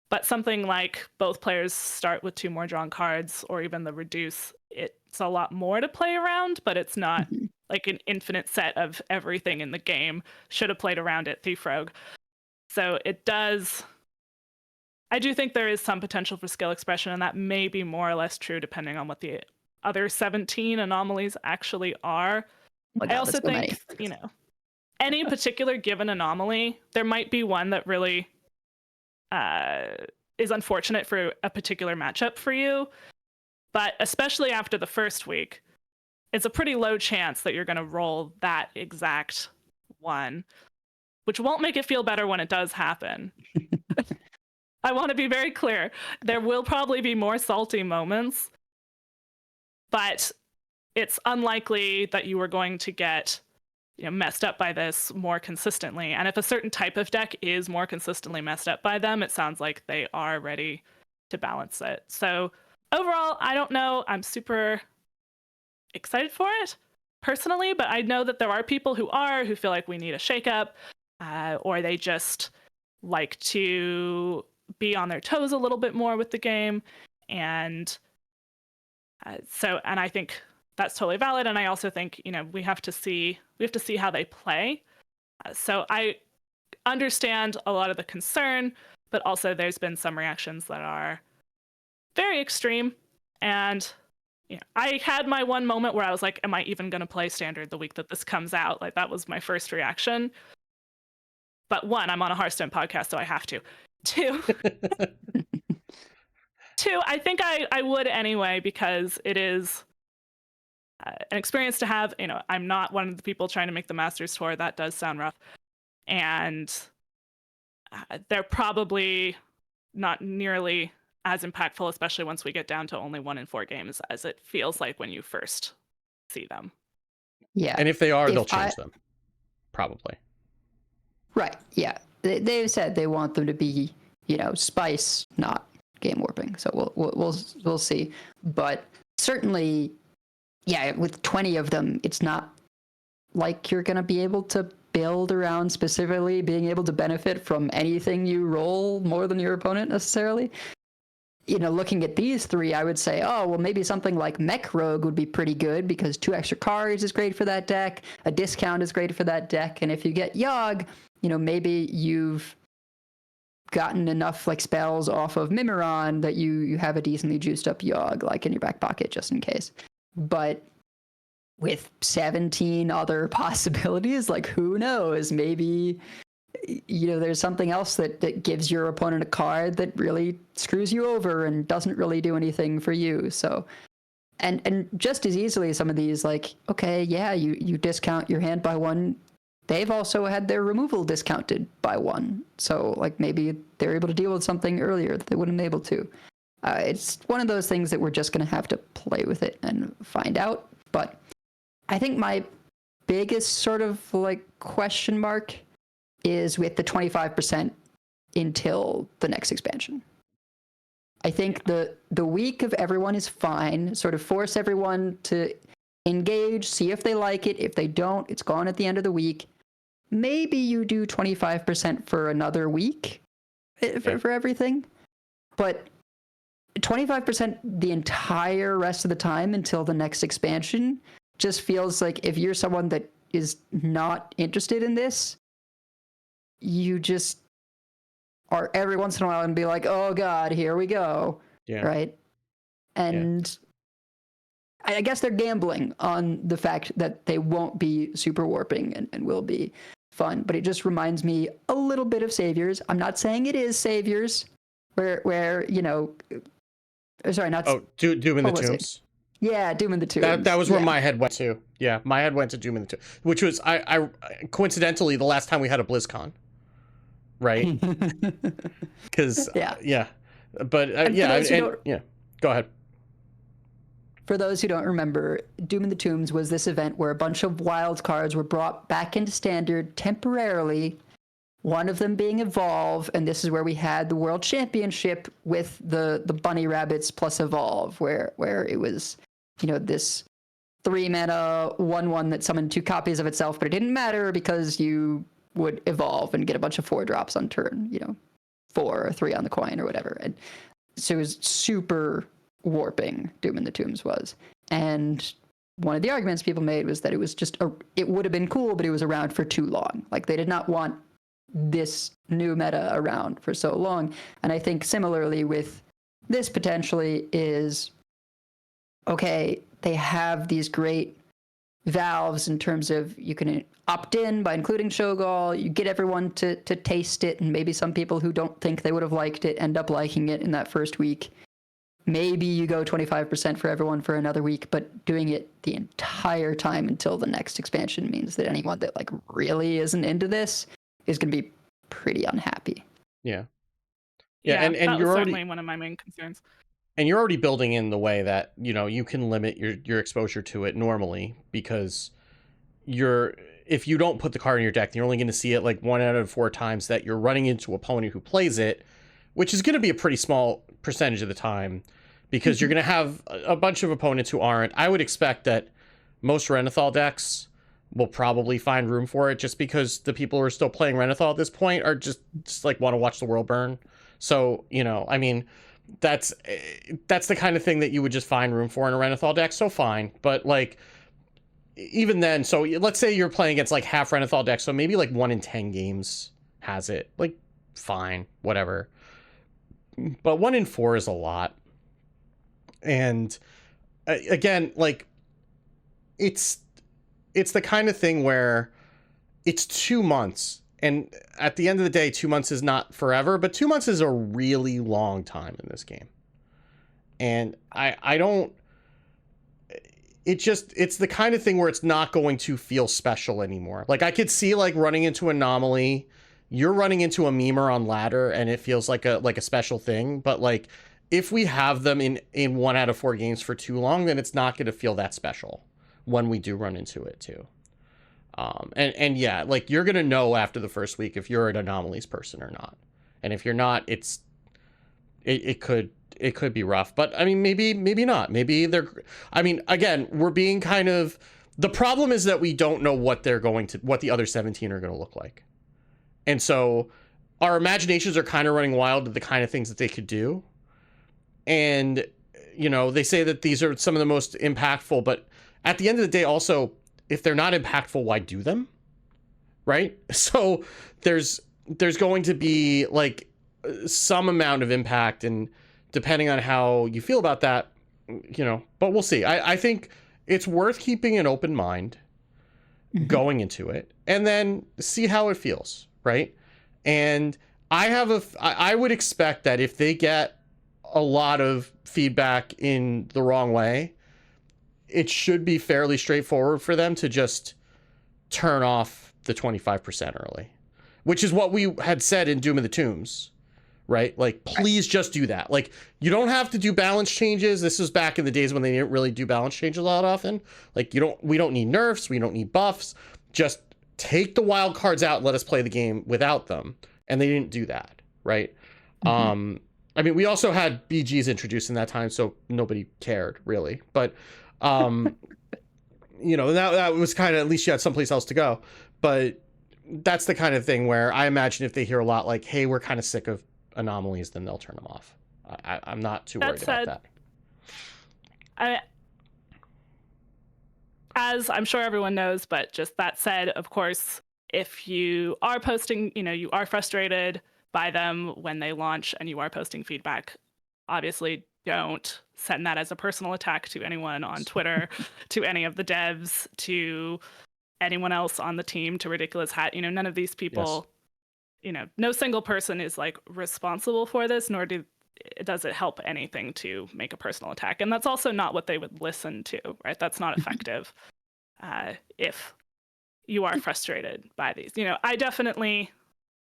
But something like both players start with 2 more drawn cards, or even the reduce, it's a lot more to play around, but it's not like an infinite set of everything in the game. Should have played around it, Thief Rogue. So it does. I do think there is some potential for skill expression, and that may be more or less true depending on what the other 17 anomalies actually are. Oh God, I also think, any particular given anomaly, there might be one that really is unfortunate for a particular matchup for you. But especially after the first week, it's a pretty low chance that you're going to roll that exact one, which won't make it feel better when it does happen. I want to be very clear. There will probably be more salty moments, but it's unlikely that you are going to get messed up by this more consistently. And if a certain type of deck is more consistently messed up by them, it sounds like they are ready to balance it. So overall, I don't know. I'm super excited for it personally, but I know that there are people who feel like we need a shakeup. or they just like to be on their toes a little bit more with the game. And and I think that's totally valid. And I also think, we have to see how they play. So I understand a lot of the concern, but also there's been some reactions that are very extreme. And I had my one moment where I was like, am I even going to play Standard the week that this comes out? Like, that was my first reaction. But one, I'm on a Hearthstone podcast, so I have to. Two, I think I would anyway, because it is an experience to have. I'm not one of the people trying to make the Masters Tour. That does sound rough. And they're probably not nearly as impactful, especially once we get down to only 1 in 4 games, as it feels like when you first see them. Yeah. And if they are, they'll change them. Probably. Right. Yeah. They've said they want them to be, spice, not game warping. So we'll see. But certainly, yeah, with 20 of them, it's not like you're going to be able to build around specifically being able to benefit from anything you roll more than your opponent necessarily. Looking at these 3, I would say, oh, well, maybe something like Mech Rogue would be pretty good, because 2 extra cards is great for that deck. A discount is great for that deck. And if you get Yogg, maybe you've gotten enough spells off of Mimiron that you have a decently juiced up Yogg in your back pocket just in case. But with 17 other possibilities, who knows? Maybe there's something else that gives your opponent a card that really screws you over and doesn't really do anything for you. So, and just as easily, some of these, okay, yeah, you discount your hand by 1. They've also had their removal discounted by 1. So, maybe they're able to deal with something earlier that they wouldn't be able to. It's one of those things that we're just going to have to play with it and find out. But I think my biggest sort of question mark is with the 25% until the next expansion. I think the week of everyone is fine. Sort of force everyone to engage, see if they like it. If they don't, it's gone at the end of the week. Maybe you do 25% for another week for everything. But 25% the entire rest of the time until the next expansion just feels like, if you're someone that is not interested in this, you just are every once in a while and be like, oh God, here we go. Yeah. Right. And I guess they're gambling on the fact that they won't be super warping and will be fun. But it just reminds me a little bit of Saviors. I'm not saying it is Saviors where sorry, not. Oh, Doom in the Tombs. Yeah, Doom in the Tombs. That was where my hehead went to. Yeah, my head went to Doom in the Tombs, which was I coincidentally the last time we had a BlizzCon, right? Because but go ahead. For those who don't remember, Doom in the Tombs was this event where a bunch of wild cards were brought back into Standard temporarily. One of them being Evolve, and this is where we had the World Championship with the Bunny Rabbits plus Evolve, where it was, this 3-mana 1/1 that summoned 2 copies of itself, but it didn't matter because you would evolve and get a bunch of 4 drops on turn, 4 or 3 on the coin or whatever. And so it was super warping, Doom in the Tombs was. And one of the arguments people made was that it was just it would have been cool, but it was around for too long. They did not want this new meta around for so long. And I think similarly with this potentially is, okay, they have these great valves in terms of you can opt in by including Shogal, you get everyone to taste it, and maybe some people who don't think they would have liked it end up liking it in that first week. Maybe you go 25% for everyone for another week, but doing it the entire time until the next expansion means that anyone that really isn't into this is going to be pretty unhappy. Yeah, and you're was already certainly one of my main concerns. And you're already building in the way that you can limit your exposure to it normally, because if you don't put the card in your deck, you're only going to see it 1 out of 4 times that you're running into an opponent who plays it, which is going to be a pretty small percentage of the time, because you're going to have a bunch of opponents who aren't. I would expect that most Renathal decks will probably find room for it, just because the people who are still playing Renathal at this point are just like want to watch the world burn. So, you know, I mean, that's the kind of thing that you would just find room for in a Renathal deck. So fine. But like, even then, so let's say you're playing against like half Renathal decks, so maybe like 1 in 10 games has it. Like, fine, whatever. But 1 in 4 is a lot. And again, like, it's the kind of thing where it's 2 months, and at the end of the day, 2 months is not forever, but 2 months is a really long time in this game. And I don't, it's the kind of thing where it's not going to feel special anymore. Like, I could see like running into Anomaly, you're running into a Memer on ladder, and it feels like a special thing. But like, if we have them in 1 out of 4 games for too long, then it's not going to feel that special when we do run into it too. And yeah, like, you're going to know after the first week if you're an Anomalies person or not. And if you're not, it could be rough. But I mean, maybe not. Maybe they're, I mean, again, we're being kind of, the problem is that we don't know what the other 17 are going to look like. And so our imaginations are kind of running wild to the kind of things that they could do. And, you know, they say that these are some of the most impactful, but at the end of the day, also, if they're not impactful, why do them? Right? So there's going to be like some amount of impact, and depending on how you feel about that, you know, but we'll see. I think it's worth keeping an open mind going into it, and then see how it feels, right? And I would expect that if they get a lot of feedback in the wrong way, it should be fairly straightforward for them to just turn off the 25% early, which is what we had said in Doom of the Tombs, right? Like, please just do that. Like, you don't have to do balance changes. This was back in the days when they didn't really do balance changes a lot often. Like, we don't need nerfs. We don't need buffs. Just take the wild cards out and let us play the game without them. And they didn't do that, right? I mean, we also had BGs introduced in that time, so nobody cared really. But, you know, that was kind of, at least you had someplace else to go. But that's the kind of thing where I imagine if they hear a lot like, hey, we're kind of sick of Anomalies, then they'll turn them off. I'm not too worried about that. As I'm sure everyone knows, but just that said, of course, if you are posting, you know, you are frustrated by them when they launch and you are posting feedback, obviously don't send that as a personal attack to anyone on Twitter, to any of the devs, to anyone else on the team, to Ridiculous Hat. You know, none of these people, you know, no single person is like responsible for this, nor does it help anything to make a personal attack. And that's also not what they would listen to, right? That's not effective if you are frustrated by these. You know, I definitely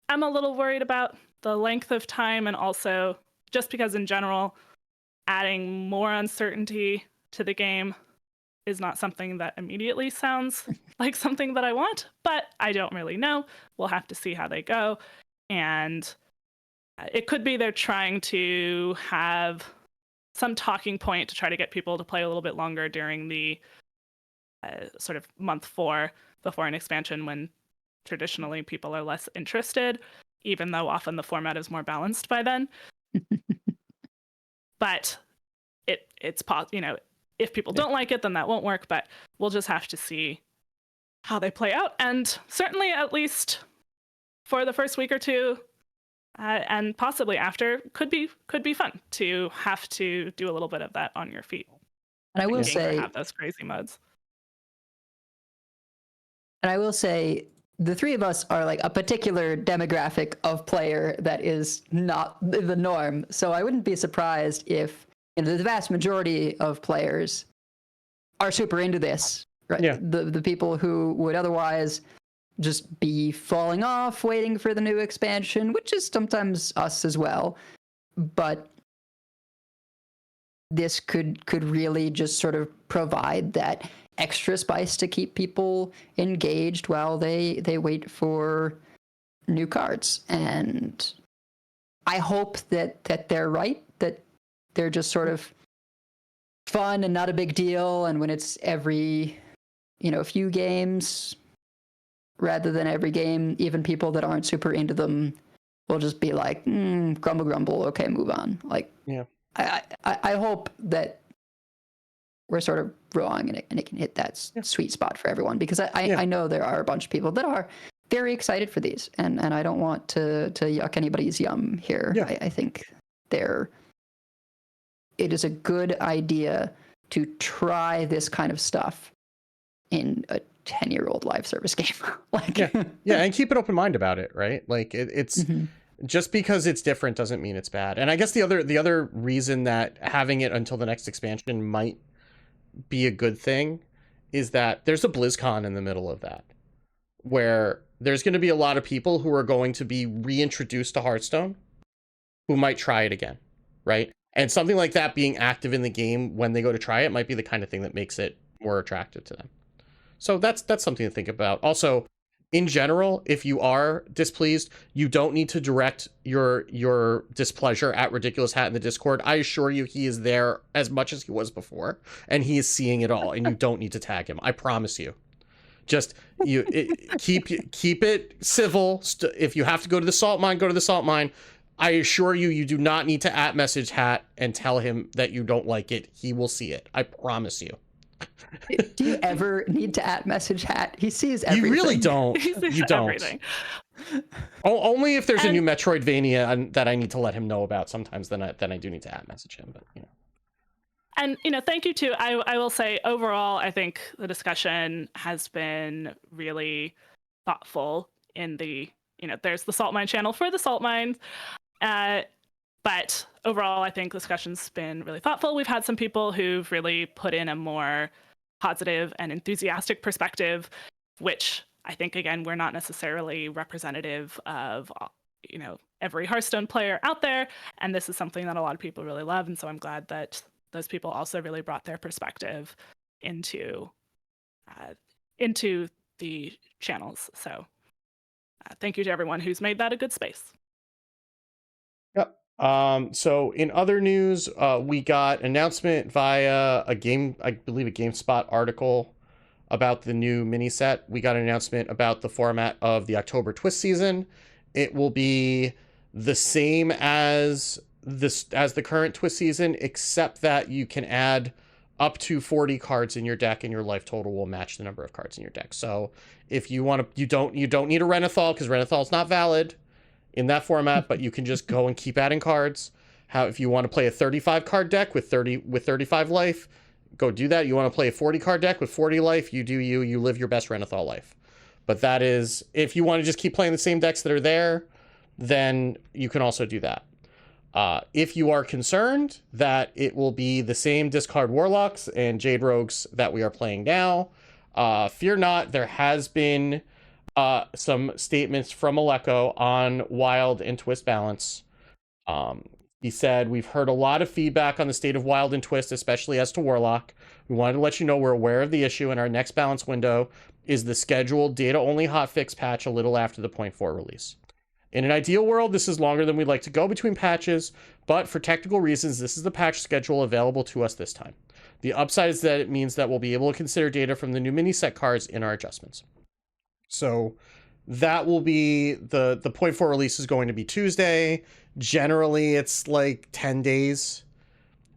am a little worried about the length of time, and also just because in general, adding more uncertainty to the game is not something that immediately sounds like something that I want, but I don't really know. We'll have to see how they go. And it could be they're trying to have some talking point to try to get people to play a little bit longer during the sort of month 4 before an expansion, when traditionally people are less interested, even though often the format is more balanced by then. But it's you know, if people don't like it, then that won't work. But we'll just have to see how they play out. And certainly, at least for the first week or two, and possibly after, could be fun to have to do a little bit of that on your feet. And I will say, have those crazy modes. And I will say, the three of us are like a particular demographic of player that is not the norm. So I wouldn't be surprised if, you know, the vast majority of players are super into this, right? Yeah. The people who would otherwise just be falling off waiting for the new expansion, which is sometimes us as well. But this could really just sort of provide that extra spice to keep people engaged while they wait for new cards. And I hope that they're right, that they're just sort of fun and not a big deal, and when it's every a few games rather than every game. Even people that aren't super into them will just be like, grumble, grumble. Okay, move on. Like, Yeah. I hope that we're sort of wrong and it can hit that sweet spot for everyone, because I know there are a bunch of people that are very excited for these, and I don't want to yuck anybody's yum here. Yeah. I think it is a good idea to try this kind of stuff in a 10-year-old live service game. Like, yeah, and keep an open mind about it, right? Like it's just because it's different doesn't mean it's bad. And I guess the other reason that having it until the next expansion might be a good thing is that there's a BlizzCon in the middle of that, where there's going to be a lot of people who are going to be reintroduced to Hearthstone who might try it again, right? And something like that being active in the game when they go to try it might be the kind of thing that makes it more attractive to them. So that's something to think about. Also, in general, if you are displeased, you don't need to direct your displeasure at Ridiculous Hat in the Discord. I assure you, he is there as much as he was before, and he is seeing it all, and you don't need to tag him. I promise you. Just keep it civil. If you have to go to the salt mine, go to the salt mine. I assure you, you do not need to @message Hat and tell him that you don't like it. He will see it. I promise you. Do you ever need to @message Hat? He sees everything. You really don't. He sees You don't. everything. Only if there's a new Metroidvania that I need to let him know about. Sometimes then I do need to @message him. But And thank you too. I will say overall, I think the discussion has been really thoughtful. In the there's the Salt Mine channel for the Salt Mines, but overall, I think the discussion's been really thoughtful. We've had some people who've really put in a more positive and enthusiastic perspective, which I think, again, we're not necessarily representative of every Hearthstone player out there, and this is something that a lot of people really love, and so I'm glad that those people also really brought their perspective into the channels. So thank you to everyone who's made that a good space. Yep. So in other news, we got announcement via I believe a GameSpot article about the new mini set. We got an announcement about the format of the October Twist season. It will be the same as the current Twist season, except that you can add up to 40 cards in your deck, and your life total will match the number of cards in your deck. So if you want to, you don't need a Renathal, because Renathal is not valid in that format, but you can just go and keep adding cards. If you want to play a 35 card deck with 35 life, go do that. You want to play a 40 card deck with 40 life, you do you live your best Renathal life. But that is, if you want to just keep playing the same decks that are there, then you can also do that. If you are concerned that it will be the same discard Warlocks and Jade Rogues that we are playing now, fear not. There has been some statements from Aleko on Wild and Twist balance. He said, "We've heard a lot of feedback on the state of Wild and Twist, especially as to Warlock. We wanted to let you know we're aware of the issue, and our next balance window is the scheduled data-only hotfix patch a little after the 0.4 release. In an ideal world, this is longer than we'd like to go between patches, but for technical reasons, this is the patch schedule available to us this time. The upside is that it means that we'll be able to consider data from the new mini set cards in our adjustments." So that will be the 0.4 release is going to be Tuesday. Generally, it's like 10 days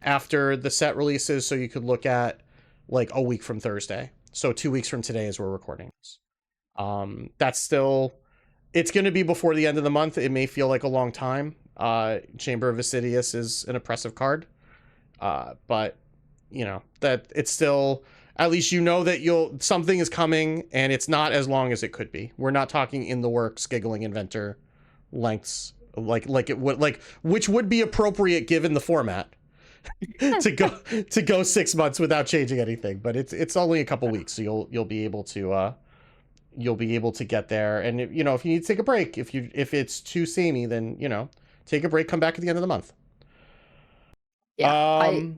after the set releases, so you could look at like a week from Thursday. So 2 weeks from today as we're recording this. That's still, it's going to be before the end of the month. It may feel like a long time. Chamber of Assidious is an oppressive card. But that it's still, at least that something is coming, and it's not as long as it could be. We're not talking in the works giggling inventor lengths which would be appropriate given the format to go 6 months without changing anything. But it's only a couple weeks, so you'll be able to get there. And if you need to take a break, if it's too samey, then take a break, come back at the end of the month. Yeah, I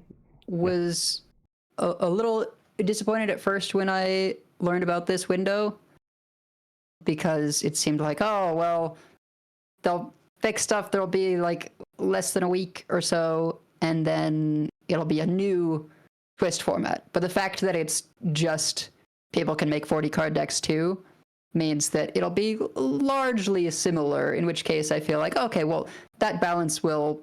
was a little disappointed at first when I learned about this window, because it seemed like, oh well, they'll fix stuff, there'll be like less than a week or so, and then it'll be a new Twist format. But the fact that it's just people can make 40 card decks too, means that it'll be largely similar, in which case I feel like, okay, well, that balance will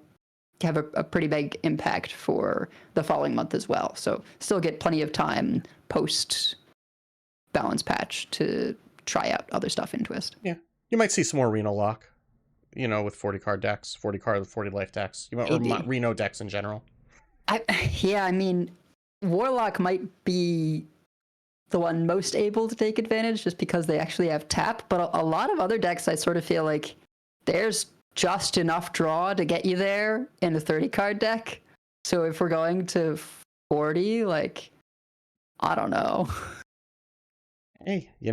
have a pretty big impact for the following month as well. So still get plenty of time post balance patch to try out other stuff in Twist. Yeah. You might see some more Reno lock, with 40 card decks, 40 life decks, or Reno decks in general. I mean, Warlock might be the one most able to take advantage just because they actually have tap, but a lot of other decks I sort of feel like there's just enough draw to get you there in a 30 card deck. So if we're going to 40, like, I don't know. Hey, I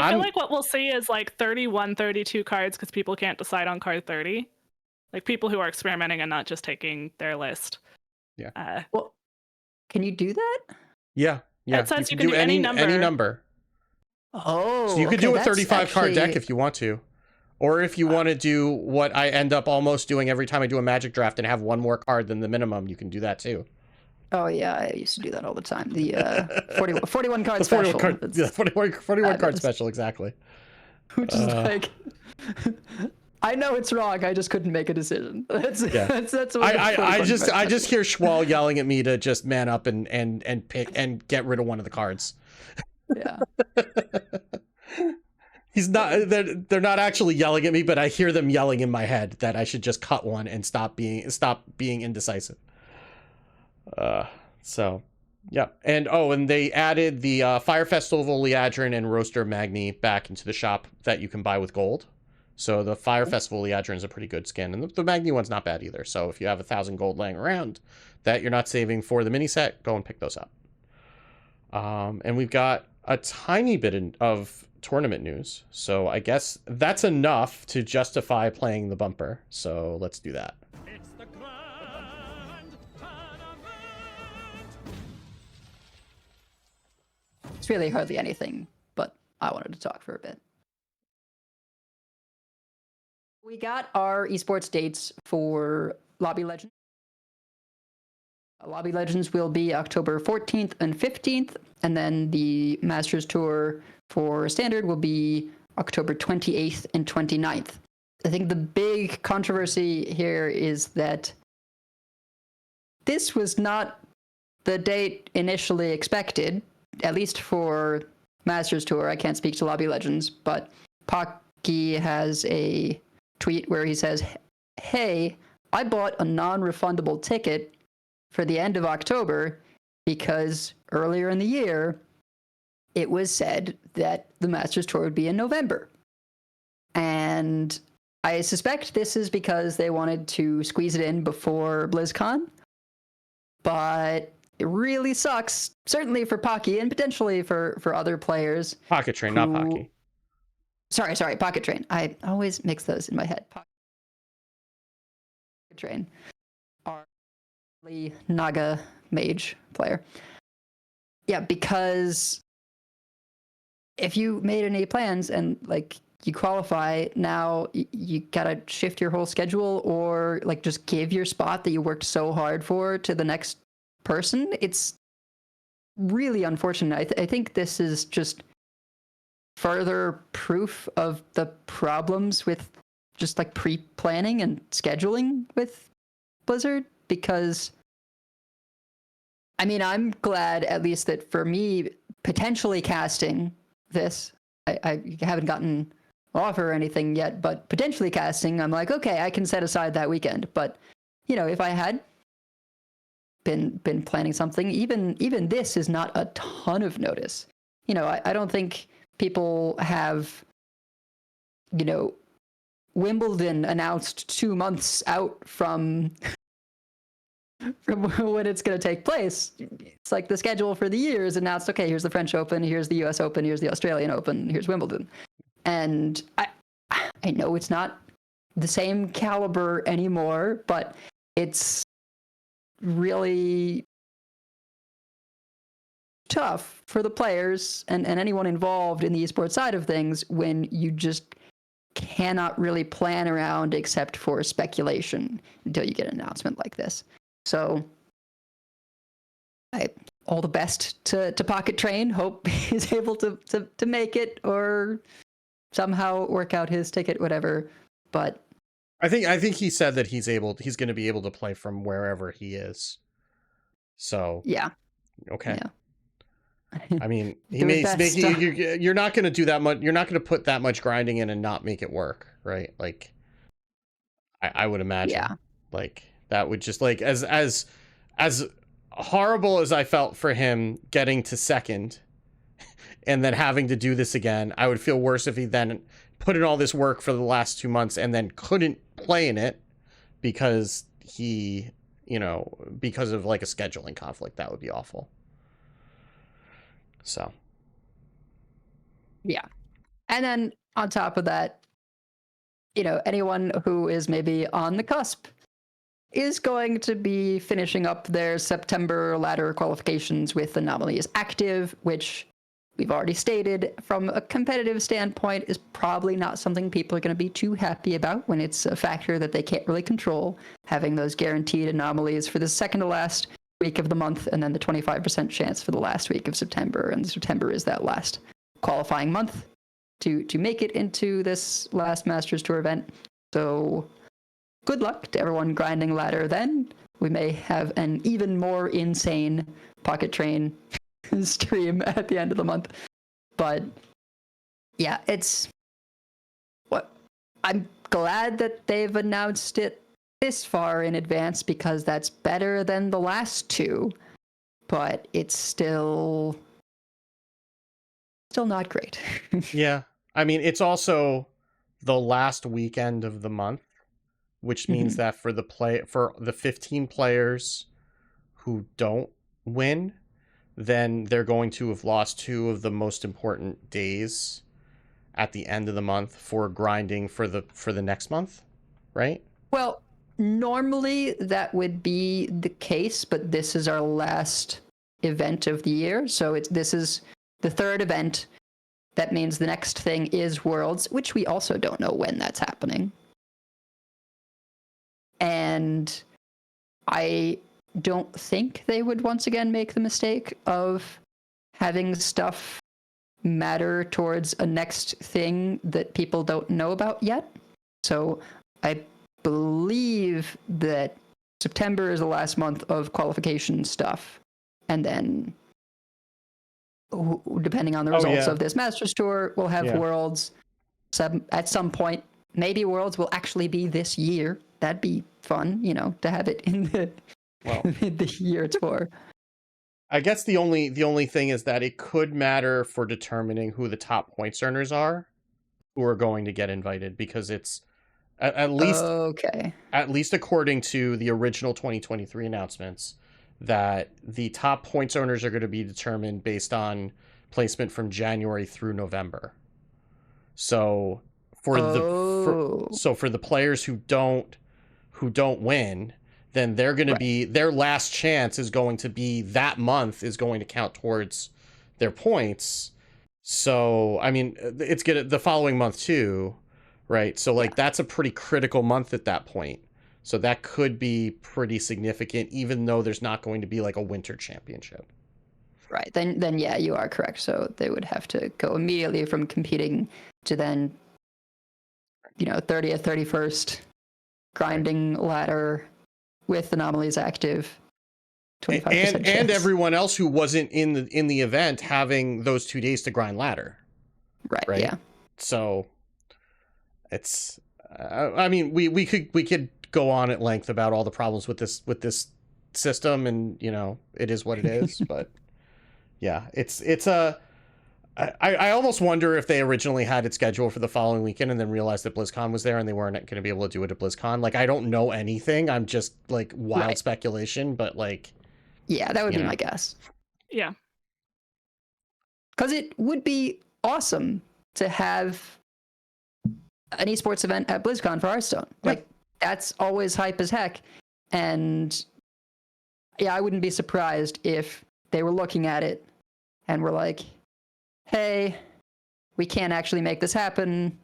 feel like what we'll see is like 31, 32 cards because people can't decide on card 30. Like people who are experimenting and not just taking their list. Yeah. Well, can you do that? Yeah. It says you can do any number. Any number. Oh, so you could do a 35 card deck if you want to. Or if you want to do what I end up almost doing every time I do a Magic draft and have one more card than the minimum, you can do that too. Oh yeah, I used to do that all the time. The 41 card the 41 special. Card, yeah, 41 card special, exactly. Which is like, I know it's wrong. I just couldn't make a decision. That's what I just hear Schwal yelling at me to just man up and pick and get rid of one of the cards. Yeah. He's not. They're not actually yelling at me, but I hear them yelling in my head that I should just cut one and stop being indecisive. So, yeah, and they added the Fire Festival Liadrin and Roaster Magni back into the shop that you can buy with gold. So the Fire Festival Liadrin is a pretty good skin, and the Magni one's not bad either. So if you have 1,000 gold laying around that you're not saving for the mini set, go and pick those up. And we've got a tiny bit of tournament news, so I guess that's enough to justify playing the bumper. So let's do that. It's the grand tournament. It's really hardly anything, but I wanted to talk for a bit. We got our esports dates for Lobby Legends. Lobby Legends will be October 14th and 15th, and then the Masters Tour for Standard will be October 28th and 29th. I think the big controversy here is that this was not the date initially expected, at least for Masters Tour. I can't speak to Lobby Legends, but Pocky has a tweet where he says, "Hey, I bought a non-refundable ticket for the end of October because earlier in the year, it was said that the Masters Tour would be in November." And I suspect this is because they wanted to squeeze it in before BlizzCon. But it really sucks, certainly for Pocky and potentially for other players. Pocket Train, not Pocky. Sorry, Pocket Train. I always mix those in my head. Pocket Train. Our Naga mage player. Yeah, because if you made any plans and like you qualify, now you gotta shift your whole schedule or like just give your spot that you worked so hard for to the next person. It's really unfortunate. I think this is just further proof of the problems with just like pre-planning and scheduling with Blizzard, because I mean, I'm glad at least that for me potentially casting this, I haven't gotten an offer or anything yet, but potentially casting, I'm like, okay, I can set aside that weekend. But if I had been planning something, even this is not a ton of notice. I don't think people have, Wimbledon announced 2 months out from when it's going to take place. It's like the schedule for the year is announced. Okay, here's the French Open, here's the US Open, here's the Australian Open, here's Wimbledon. And I know it's not the same caliber anymore, but it's really tough for the players and anyone involved in the esports side of things when you just cannot really plan around except for speculation until you get an announcement like this. So all the best to Pocket Train. Hope he's able to make it or somehow work out his ticket, whatever. But I think he said that he's going to be able to play from wherever he is. So yeah. okay. Yeah. I mean, he Do his may best. making you're not going to do that much. You're not going to put that much grinding in and not make it work, right? Like, I would imagine. Yeah. Like that would just like as horrible as I felt for him getting to second, and then having to do this again. I would feel worse if he then put in all this work for the last 2 months and then couldn't play in it because because of like a scheduling conflict. That would be awful. So, Yeah. And then on top of that, anyone who is maybe on the cusp is going to be finishing up their September ladder qualifications with Anomalies active, which we've already stated from a competitive standpoint is probably not something people are going to be too happy about when it's a factor that they can't really control, having those guaranteed anomalies for the second to last week of the month and then the 25% chance for the last week of September. And September is that last qualifying month to make it into this last Masters Tour event. So good luck to everyone grinding ladder then. We may have an even more insane Pocket Train stream at the end of the month. But yeah, I'm glad that they've announced it this far in advance because that's better than the last two, but it's still not great. yeah. I mean, it's also the last weekend of the month, which means that for the 15 players who don't win, then they're going to have lost 2 of the most important days at the end of the month for grinding for the next month, right? Well, normally that would be the case, but this is our last event of the year, so this is the third event. That means the next thing is Worlds, which we also don't know when that's happening. And I don't think they would once again make the mistake of having stuff matter towards a next thing that people don't know about yet. So I believe that September is the last month of qualification stuff. And then depending on the results of this Masters Tour, we'll have Worlds at some point. Maybe Worlds will actually be this year. That'd be fun, to have it in the year tour. I guess the only thing is that it could matter for determining who the top points earners are who are going to get invited, because it's at least according to the original 2023 announcements, that the top points earners are going to be determined based on placement from January through November. So for the players who don't win, then they're going to be, their last chance is going to be that month is going to count towards their points. So I mean, it's the following month too, right? So like that's a pretty critical month at that point. So that could be pretty significant, even though there's not going to be like a winter championship. Right. Then yeah, you are correct. So they would have to go immediately from competing to then, 30th, 31st, grinding ladder with anomalies active. 25% and everyone else who wasn't in the event having those 2 days to grind ladder. Right. Yeah. So it's, I mean, we could go on at length about all the problems with this system, and it is what it is. But yeah, I almost wonder if they originally had it scheduled for the following weekend and then realized that BlizzCon was there and they weren't going to be able to do it at BlizzCon. Like, I don't know anything. I'm just like wild speculation, but like, yeah, that would be my guess. Yeah. Because it would be awesome to have an esports event at BlizzCon for Hearthstone. Like, that's always hype as heck. And yeah, I wouldn't be surprised if they were looking at it and were like, hey, we can't actually make this happen,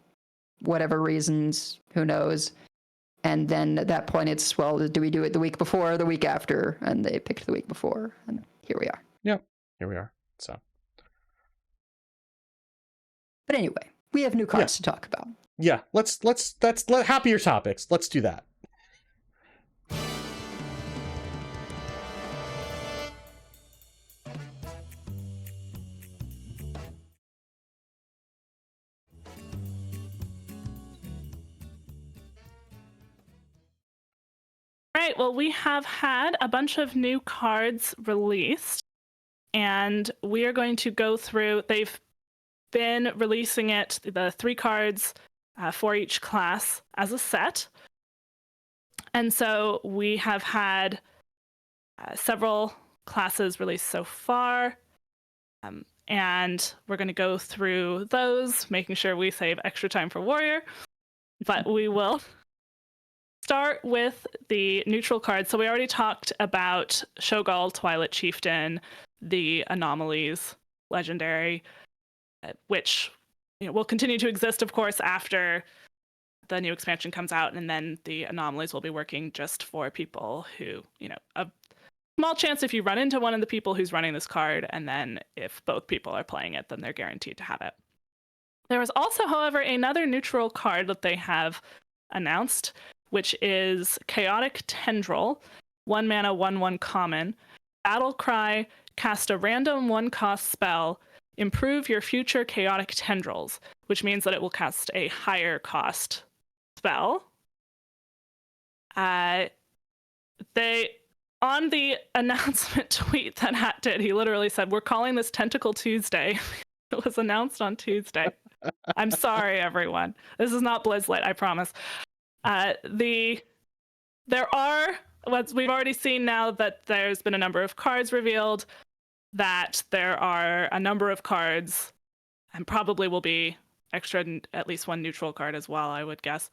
whatever reasons, who knows. And then at that point, it's, well, do we do it the week before or the week after? And they picked the week before, and here we are. Here we are. So But anyway, we have new cards to talk about. yeah, let's happier topics. Let's do that. All right, well, we have had a bunch of new cards released, and we are going to go through. They've been releasing it, the 3 cards for each class as a set. And so we have had several classes released so far. And we're going to go through those, making sure we save extra time for Warrior. But we will start with the neutral cards. So we already talked about Shogal, Twilight Chieftain, the Anomalies, Legendary, which will continue to exist, of course, after the new expansion comes out, and then the Anomalies will be working just for people who, a small chance if you run into one of the people who's running this card, and then if both people are playing it, then they're guaranteed to have it. There was also, however, another neutral card that they have announced, which is Chaotic Tendril, 1 mana, 1/1 common. Battle Cry, cast a random 1-cost spell, improve your future Chaotic Tendrils, which means that it will cast a higher cost spell. They, on the announcement tweet that Hat did, he literally said, "We're calling this Tentacle Tuesday." It was announced on Tuesday. I'm sorry, everyone. This is not Blizzlet, I promise. There are, what we've already seen now, that there's been a number of cards revealed, that there are a number of cards, and probably will be extra, at least one neutral card as well, I would guess,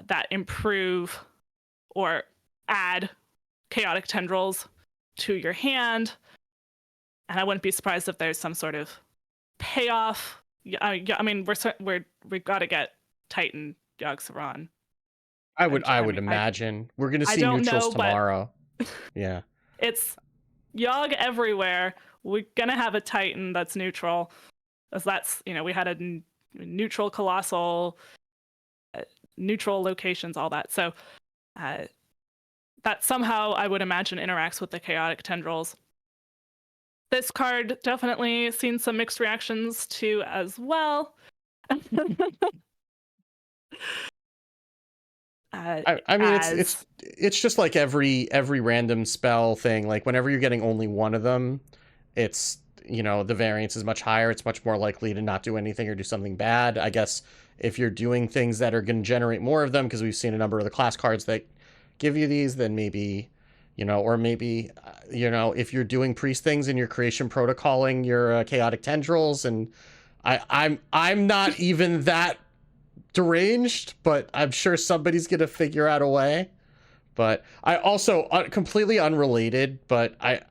that improve or add Chaotic Tendrils to your hand. And I wouldn't be surprised if there's some sort of payoff. I mean, we've got to get Titan Yogg-Saron. I would imagine we're going to see neutrals tomorrow. Yeah. It's Yogg everywhere. We're going to have a Titan that's neutral. As that's, we had a neutral Colossal, neutral locations, all that. So that somehow, I would imagine, interacts with the Chaotic Tendrils. This card definitely seen some mixed reactions to as well. I mean, it's just like every random spell thing. Like whenever you're getting only one of them, it's, the variance is much higher. It's much more likely to not do anything or do something bad. I guess if you're doing things that are going to generate more of them, because we've seen a number of the class cards that give you these, then maybe, or maybe, if you're doing priest things and you're creation protocoling your Chaotic Tendrils, and I'm not even that deranged, but I'm sure somebody's gonna figure out a way. But I also, completely unrelated, but I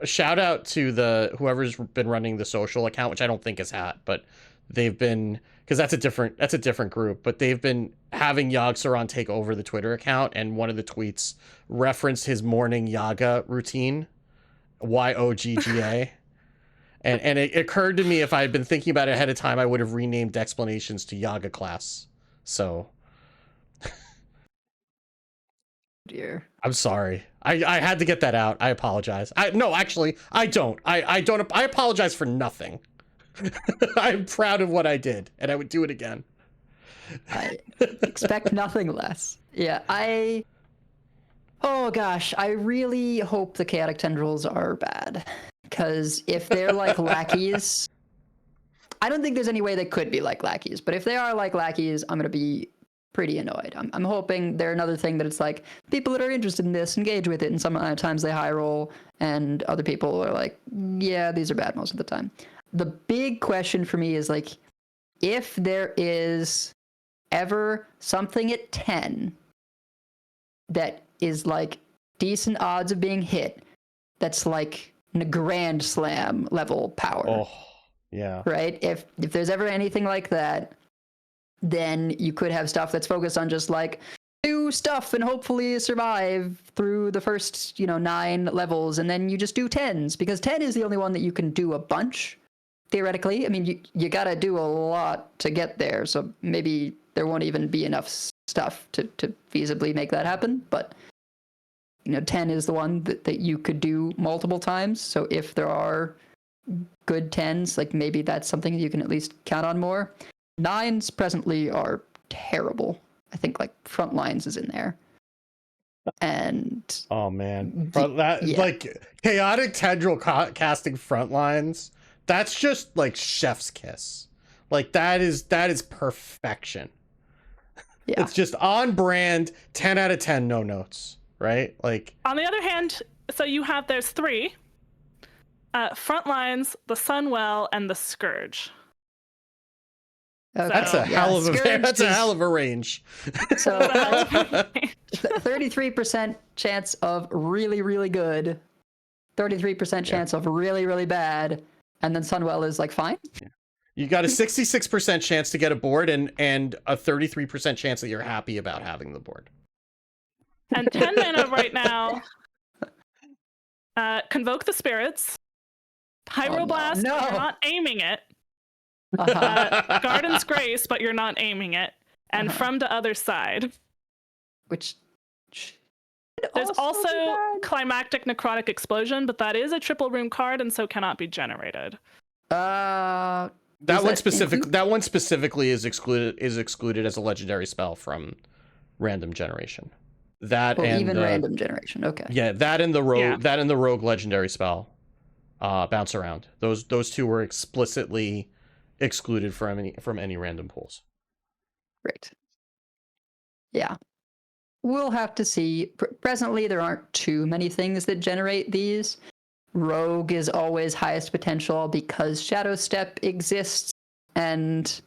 shout out to whoever's been running the social account, which I don't think is Hat, but they've been, because that's a different group, but they've been having Yogg-Saron take over the Twitter account, and one of the tweets referenced his morning Yaga routine, YOGGA. And it occurred to me, if I had been thinking about it ahead of time, I would have renamed explanations to Yaga class. So, Dear, I'm sorry. I had to get that out. I apologize. No, actually, I don't. I don't. I apologize for nothing. I'm proud of what I did, and I would do it again. I expect nothing less. Yeah, oh gosh, I really hope the Chaotic Tendrils are bad. Because if they're like lackeys, I don't think there's any way they could be like lackeys. But if they are like lackeys, I'm going to be pretty annoyed. I'm hoping they're another thing that it's like, people that are interested in this engage with it, and sometimes they high roll, and other people are like, yeah, these are bad most of the time. The big question for me is like, if there is ever something at 10 that is like decent odds of being hit, that's like a Grand Slam level power. Oh, yeah. Right? If there's ever anything like that, then you could have stuff that's focused on just like do stuff and hopefully survive through the first 9 levels, and then you just do 10s, because 10 is the only one that you can do a bunch theoretically. I mean, you gotta do a lot to get there, so maybe there won't even be enough stuff to feasibly make that happen. But 10 is the one that you could do multiple times. So if there are good 10s, like maybe that's something you can at least count on more. 9s presently are terrible. I think like Frontlines is in there. And Oh man, yeah. like chaotic tendril casting Frontlines. That's just like chef's kiss. Like that is perfection. Yeah. It's just on brand, 10 out of 10, no notes, right? Like On the other hand, so there's 3. Frontlines, the Sunwell, and the Scourge. Okay. that's a So, hell of a Scourge that's a is- hell of a range. So 33% chance of really, really good, 33% chance of really, really bad, and then Sunwell is like fine. You got a 66% chance to get a board and a 33% chance that you're happy about having the board. And 10 mana right now. Convoke the Spirits. Pyroblast, no. you're not aiming it. Uh-huh. Garden's Grace, but you're not aiming it. And From the Other Side. Which There's be also bad. Climactic Necrotic Explosion, but that is a triple room card and so cannot be generated. That Is one that specific in- that one specifically is excluded as a legendary spell from random generation. That Oh, and even random generation. Okay. Yeah, that and the rogue Yeah. that and the rogue legendary spell. Bounce around. Those two were explicitly excluded from any random pools. Great. Yeah. We'll have to see. Presently, there aren't too many things that generate these. Rogue is always highest potential because Shadow Step exists and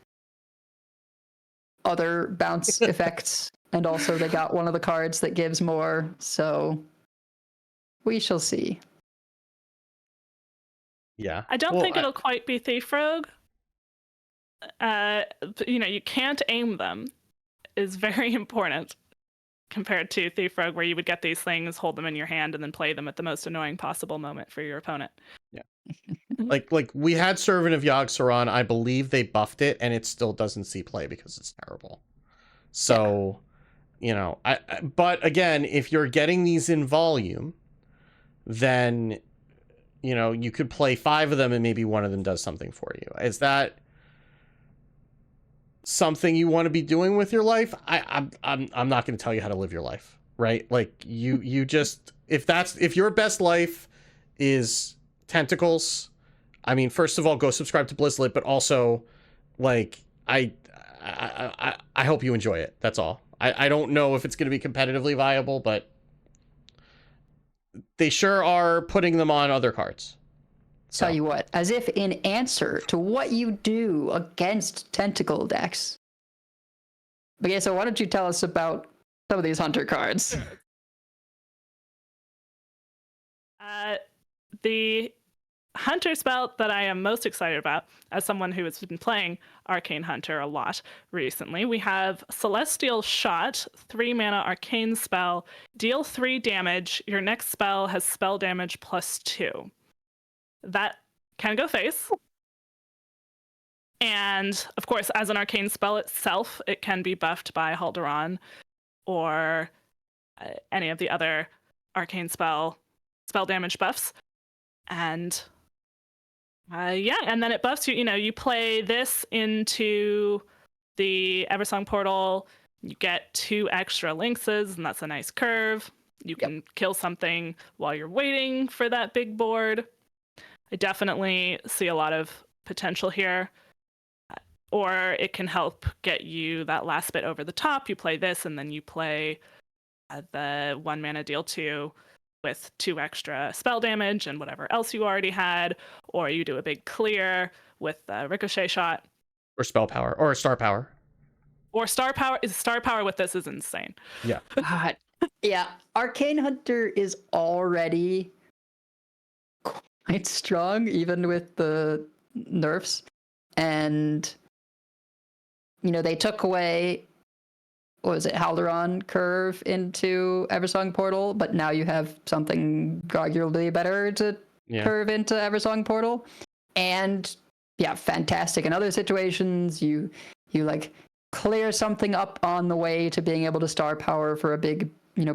other bounce effects. And also, they got one of the cards that gives more. So we shall see. Yeah. I don't Well, think it'll quite be Thief Rogue. You can't aim them is very important compared to Thief Rogue, where you would get these things, hold them in your hand, and then play them at the most annoying possible moment for your opponent. like we had Servant of Yogg-Saron. I believe they buffed it and it still doesn't see play because it's terrible. So, but again, if you're getting these in volume, then you could play 5 of them and maybe one of them does something for you. Is that something you want to be doing with your life? I'm not going to tell you how to live your life, right? Like you just if your best life is tentacles, I mean, first of all, go subscribe to Blizzlet, but also like I hope you enjoy it. That's all. I don't know if it's going to be competitively viable, but they sure are putting them on other cards. Tell you what, as if in answer to what you do against tentacle decks. Okay, so why don't you tell us about some of these hunter cards? The Hunter spell that I am most excited about, as someone who has been playing Arcane Hunter a lot recently, we have Celestial Shot, 3 mana arcane spell, deal 3 damage. Your next spell has spell damage +2. That can go face. And of course, as an arcane spell itself, it can be buffed by Haldoran or any of the other arcane spell damage buffs. And and then it buffs you. You play this into the Eversong portal, you get 2 extra lynxes, and that's a nice curve. You can kill something while you're waiting for that big board. I definitely see a lot of potential here. Or it can help get you that last bit over the top. You play this, and then you play the 1 mana deal 2 with 2 extra spell damage and whatever else you already had, or you do a big clear with Ricochet Shot. Or spell power, or star power. Or star power with this is insane. Yeah. God. Yeah, Arcane Hunter is already quite strong, even with the nerfs. And, they took away what was it, Halderon curve into Eversong Portal, but now you have something arguably better to curve into Eversong Portal. And yeah, fantastic. In other situations, you like clear something up on the way to being able to star power for a big,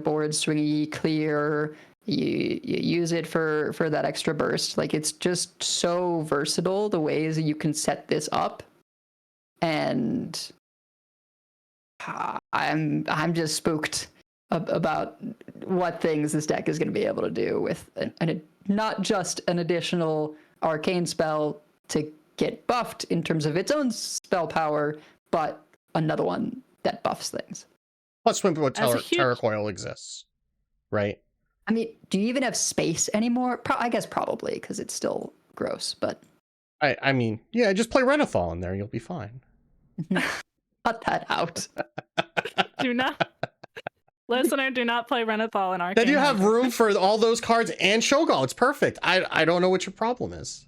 board swingy clear. You use it for that extra burst. Like, it's just so versatile the ways that you can set this up. And I'm just spooked about what things this deck is going to be able to do with not just an additional arcane spell to get buffed in terms of its own spell power, but another one that buffs things. Plus, when Terra Coil exists, right? I mean, do you even have space anymore? I guess probably, because it's still gross, but... I mean, yeah, just play Renathal in there, you'll be fine. Cut that out. Do not... Listener, do not play Renathal in Arcane. Then you have room for all those cards and Shogal. It's perfect. I don't know what your problem is.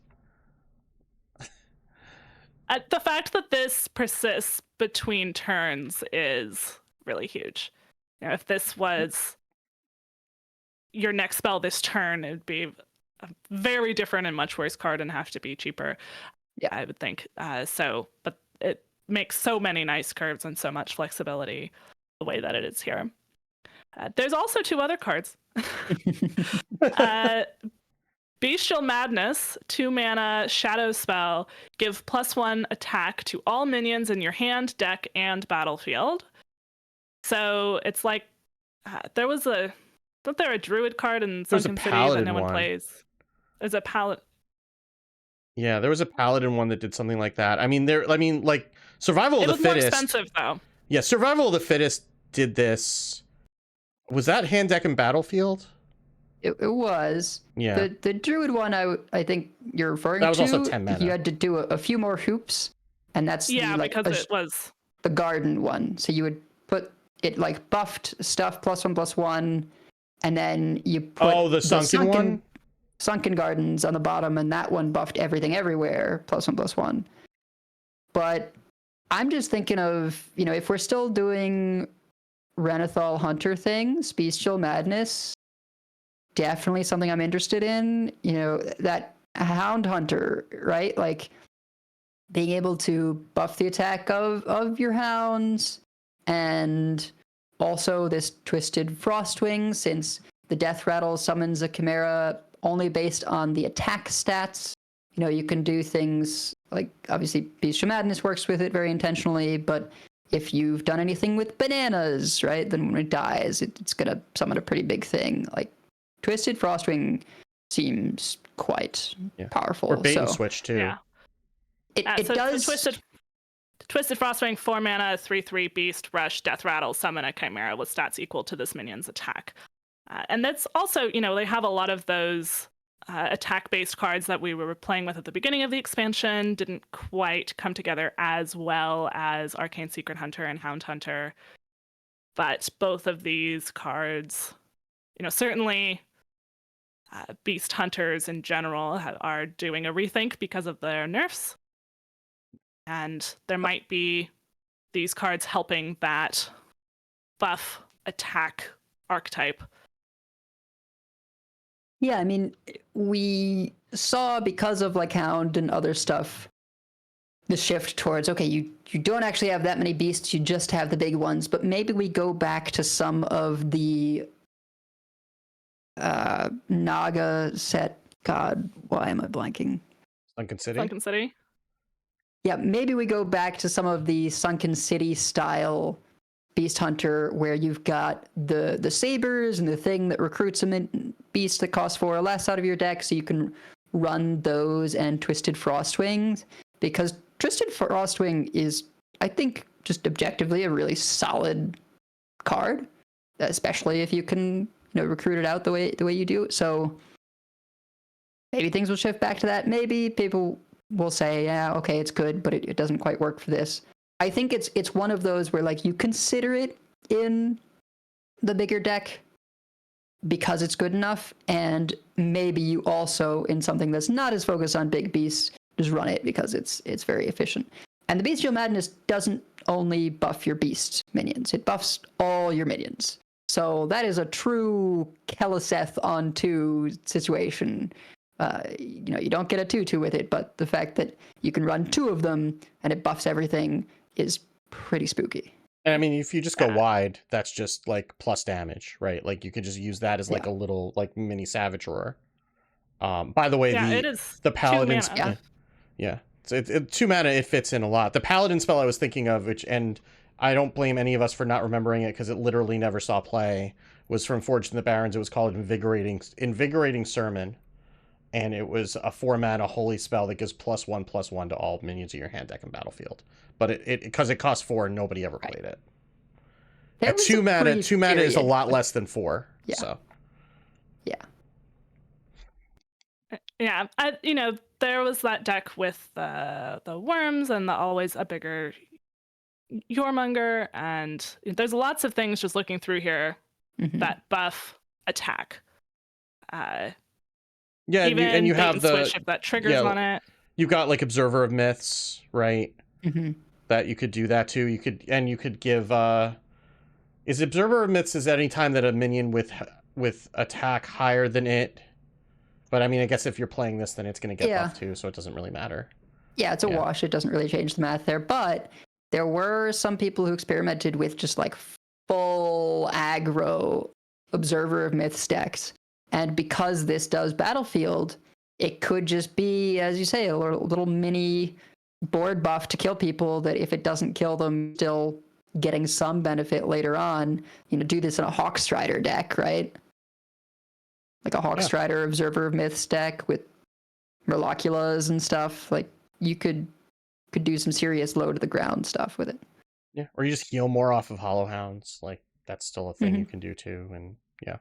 The fact that this persists between turns is really huge. If this was your next spell this turn, it would be a very different and much worse card and have to be cheaper. Yeah, I would think. But it makes so many nice curves and so much flexibility the way that it is here. There's also two other cards. Bestial Madness, 2-mana shadow spell, give +1 attack to all minions in your hand, deck, and battlefield. So it's like wasn't there a druid card in Sunken City that no one plays? There's a paladin. Yeah, there was a paladin one that did something like that. I mean, like Survival of the Fittest. It was more expensive though. Yeah, Survival of the Fittest did this. Was that hand, deck, and battlefield? It was. Yeah. The druid one, I think you're referring to. That was also 10 mana. You had to do a few more hoops, and that's because it was the garden one. So you would put it like buffed stuff +1/+1, and then you put the sunken one, Sunken Gardens on the bottom, and that one buffed everything everywhere +1/+1. But I'm just thinking of, if we're still doing Renathal Hunter things, Bestial Madness, definitely something I'm interested in. That Hound Hunter, right? Like being able to buff the attack of your hounds, and also this Twisted Frostwing, since the Death Rattle summons a Chimera only based on the attack stats. You can do things like, obviously Bestial Madness works with it very intentionally, but if you've done anything with bananas, right, then when it dies, it's going to summon a pretty big thing. Like, Twisted Frostwing seems quite powerful. Or bait and switch, too. Yeah. It does... Twisted Frostwing, 4 mana, 3/3 beast, rush, death rattle, summon a chimera with stats equal to this minion's attack. And that's also, they have a lot of those attack-based cards that we were playing with at the beginning of the expansion, didn't quite come together as well as Arcane Secret Hunter and Hound Hunter. But both of these cards, certainly Beast Hunters in general are doing a rethink because of their nerfs. And there might be these cards helping that buff attack archetype. Yeah, I mean, we saw, because of like Hound and other stuff, the shift towards, okay, you don't actually have that many beasts, you just have the big ones, but maybe we go back to some of the Naga set. God, why am I blanking? Sunken City? Sunken City? Yeah, maybe we go back to some of the Sunken City style Beast Hunter, where you've got the sabers and the thing that recruits a beast that costs 4 or less out of your deck, so you can run those and Twisted Frostwings, because Twisted Frostwing is, I think, just objectively a really solid card, especially if you can recruit it out the way you do. So maybe things will shift back to that. Maybe people will say, yeah, okay, it's good, but it doesn't quite work for this. I think it's one of those where, like, you consider it in the bigger deck because it's good enough, and maybe you also, in something that's not as focused on big beasts, just run it because it's very efficient. And the Bestial Madness doesn't only buff your beast minions, it buffs all your minions. So that is a true Keleseth on 2 situation. You don't get a 2/2 with it, but the fact that you can run 2 of them and it buffs everything is pretty spooky. And I mean, if you just go wide, that's just like plus damage, right? Like you could just use that as like a little like mini Savage Roar. By the way, it is the Paladin 2 mana. Yeah. So 2 mana, it fits in a lot. The Paladin spell I was thinking of, and I don't blame any of us for not remembering it because it literally never saw play, was from Forged in the Barrens. It was called Invigorating Sermon. And it was a 4 mana holy spell that gives +1/+1 to all minions of your hand deck and battlefield. But because it costs 4, nobody ever played it. At 2 mana, 2 mana is a lot less than 4. Yeah. So. Yeah, there was that deck with the worms and the always a bigger Yormonger, and there's lots of things just looking through here that buff attack. Yeah, and you have the switch if that triggers on it. You've got like Observer of Myths, right? That you could do that too. You could give. Is Observer of Myths is any time that a minion with attack higher than it? But I mean, I guess if you're playing this, then it's going to get buffed too, so it doesn't really matter. Yeah, it's a wash. It doesn't really change the math there. But there were some people who experimented with just like full aggro Observer of Myths decks. And because this does battlefield, it could just be, as you say, a little mini board buff to kill people that if it doesn't kill them, still getting some benefit later on. Do this in a Hawkstrider deck, right? Like a Hawkstrider Observer of Myths deck with Murloculas and stuff. Like you could do some serious low to the ground stuff with it. Yeah, or you just heal more off of Hollow Hounds. Like that's still a thing you can do too. And yeah.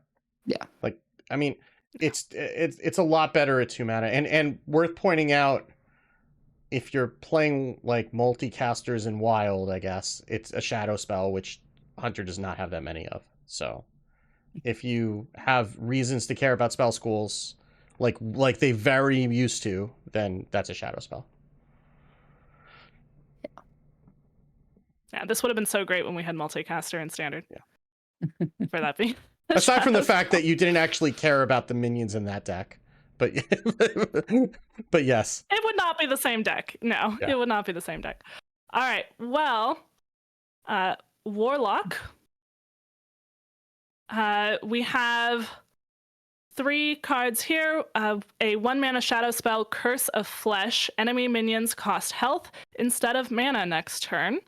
Like I mean, it's a lot better at 2 mana, and worth pointing out. If you're playing like multicasters in Wild, I guess it's a shadow spell, which Hunter does not have that many of. So. If you have reasons to care about spell schools, like they very used to, then that's a shadow spell. Yeah, this would have been so great when we had multicaster and standard. Yeah. For that being. Aside from the fact that you didn't actually care about the minions in that deck, but yes. It would not be the same deck. No, it would not be the same deck. All right. Well, Warlock. We have 3 cards here. A 1 mana shadow spell, Curse of Flesh. Enemy minions cost health instead of mana next turn.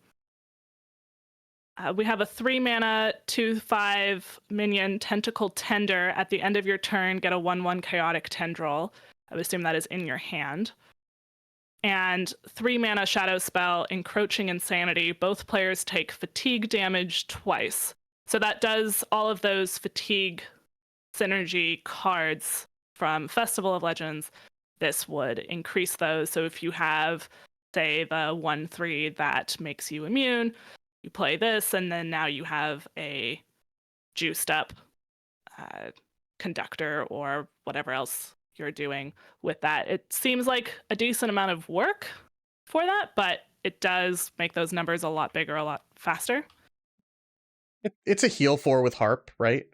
We have a 3 mana 2/5 minion, Tentacle Tender. At the end of your turn, get a 1/1 Chaotic Tendril. I would assume that is in your hand. And 3 mana shadow spell, Encroaching Insanity. Both players take fatigue damage twice. So that does all of those fatigue synergy cards from Festival of Legends. This would increase those. So if you have, say, the 1/3 that makes you immune, you play this, and then now you have a juiced up conductor or whatever else you're doing with that. It seems like a decent amount of work for that, but it does make those numbers a lot bigger, a lot faster. It's a heal 4 with Harp, right?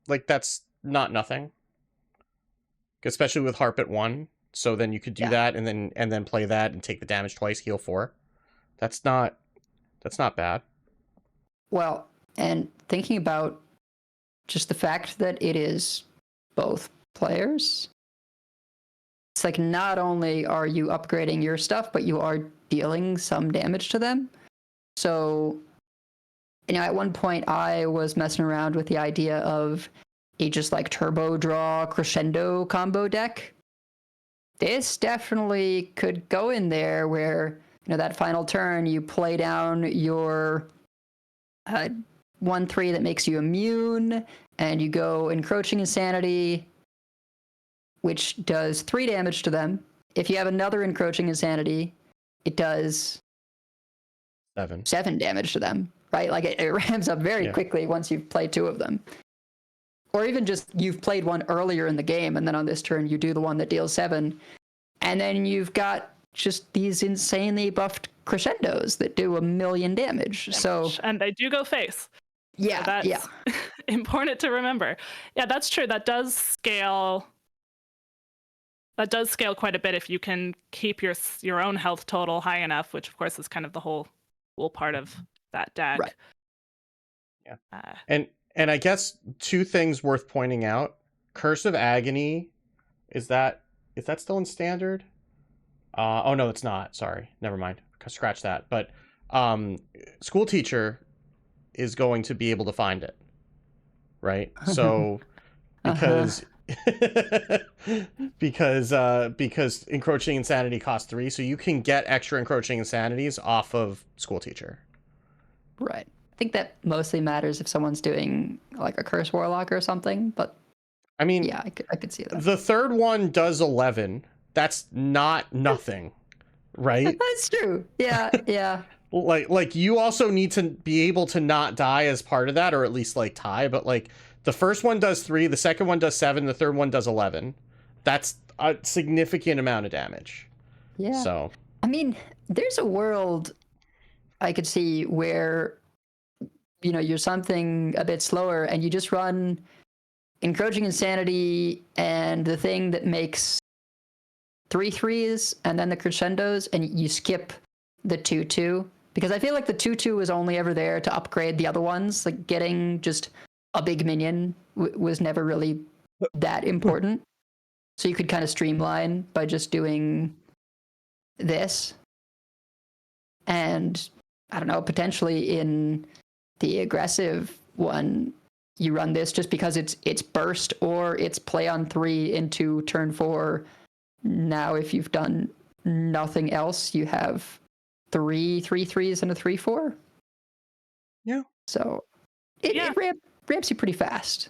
Like that's not nothing. Especially with Harp at 1. So then you could do that and then play that and take the damage twice, heal 4. That's not bad. Well, and thinking about just the fact that it is both players, it's like not only are you upgrading your stuff, but you are dealing some damage to them. So at one point I was messing around with the idea of a just like turbo draw crescendo combo deck. This definitely could go in there where, that final turn you play down your 1/3 that makes you immune, and you go Encroaching Insanity, which does 3 damage to them. If you have another Encroaching Insanity, it does 7 damage to them. Right? Like it ramps up very quickly once you've played 2 of them. Or even just you've played one earlier in the game, and then on this turn you do the one that deals 7. And then you've got just these insanely buffed crescendos that do 1,000,000 damage. So And they do go face. yeah, So that's yeah. important to remember. Yeah, that's true. That does scale quite a bit if you can keep your own health total high enough, which of course is kind of the whole part of that deck. Right. Yeah. And I guess two things worth pointing out. Curse of Agony, is that still in standard? Oh no, it's not. Sorry. Never mind. Scratch that. But School Teacher is going to be able to find it. Right? So because because Encroaching Insanity costs 3, so you can get extra Encroaching Insanities off of School Teacher. Right. I think that mostly matters if someone's doing like a Curse Warlock or something, but I mean, yeah, I could see that. The third one does 11. That's not nothing, right? That's true. Yeah, yeah. Like you also need to be able to not die as part of that, or at least like tie. But like the first one does 3, the second one does 7, the third one does 11. That's a significant amount of damage. Yeah. So I mean, there's a world I could see where you're something a bit slower and you just run Encroaching Insanity and the thing that makes 3 3s and then the crescendos, and you skip the 2/2, because I feel like the 2/2 was only ever there to upgrade the other ones. Like getting just a big minion was never really that important. So you could kind of streamline by just doing this. And I don't know, potentially in the aggressive one, you run this just because it's burst or it's play on 3 into turn 4. Now, if you've done nothing else, you have 3 3/3s and a 3/4. Yeah. So it ramps you pretty fast.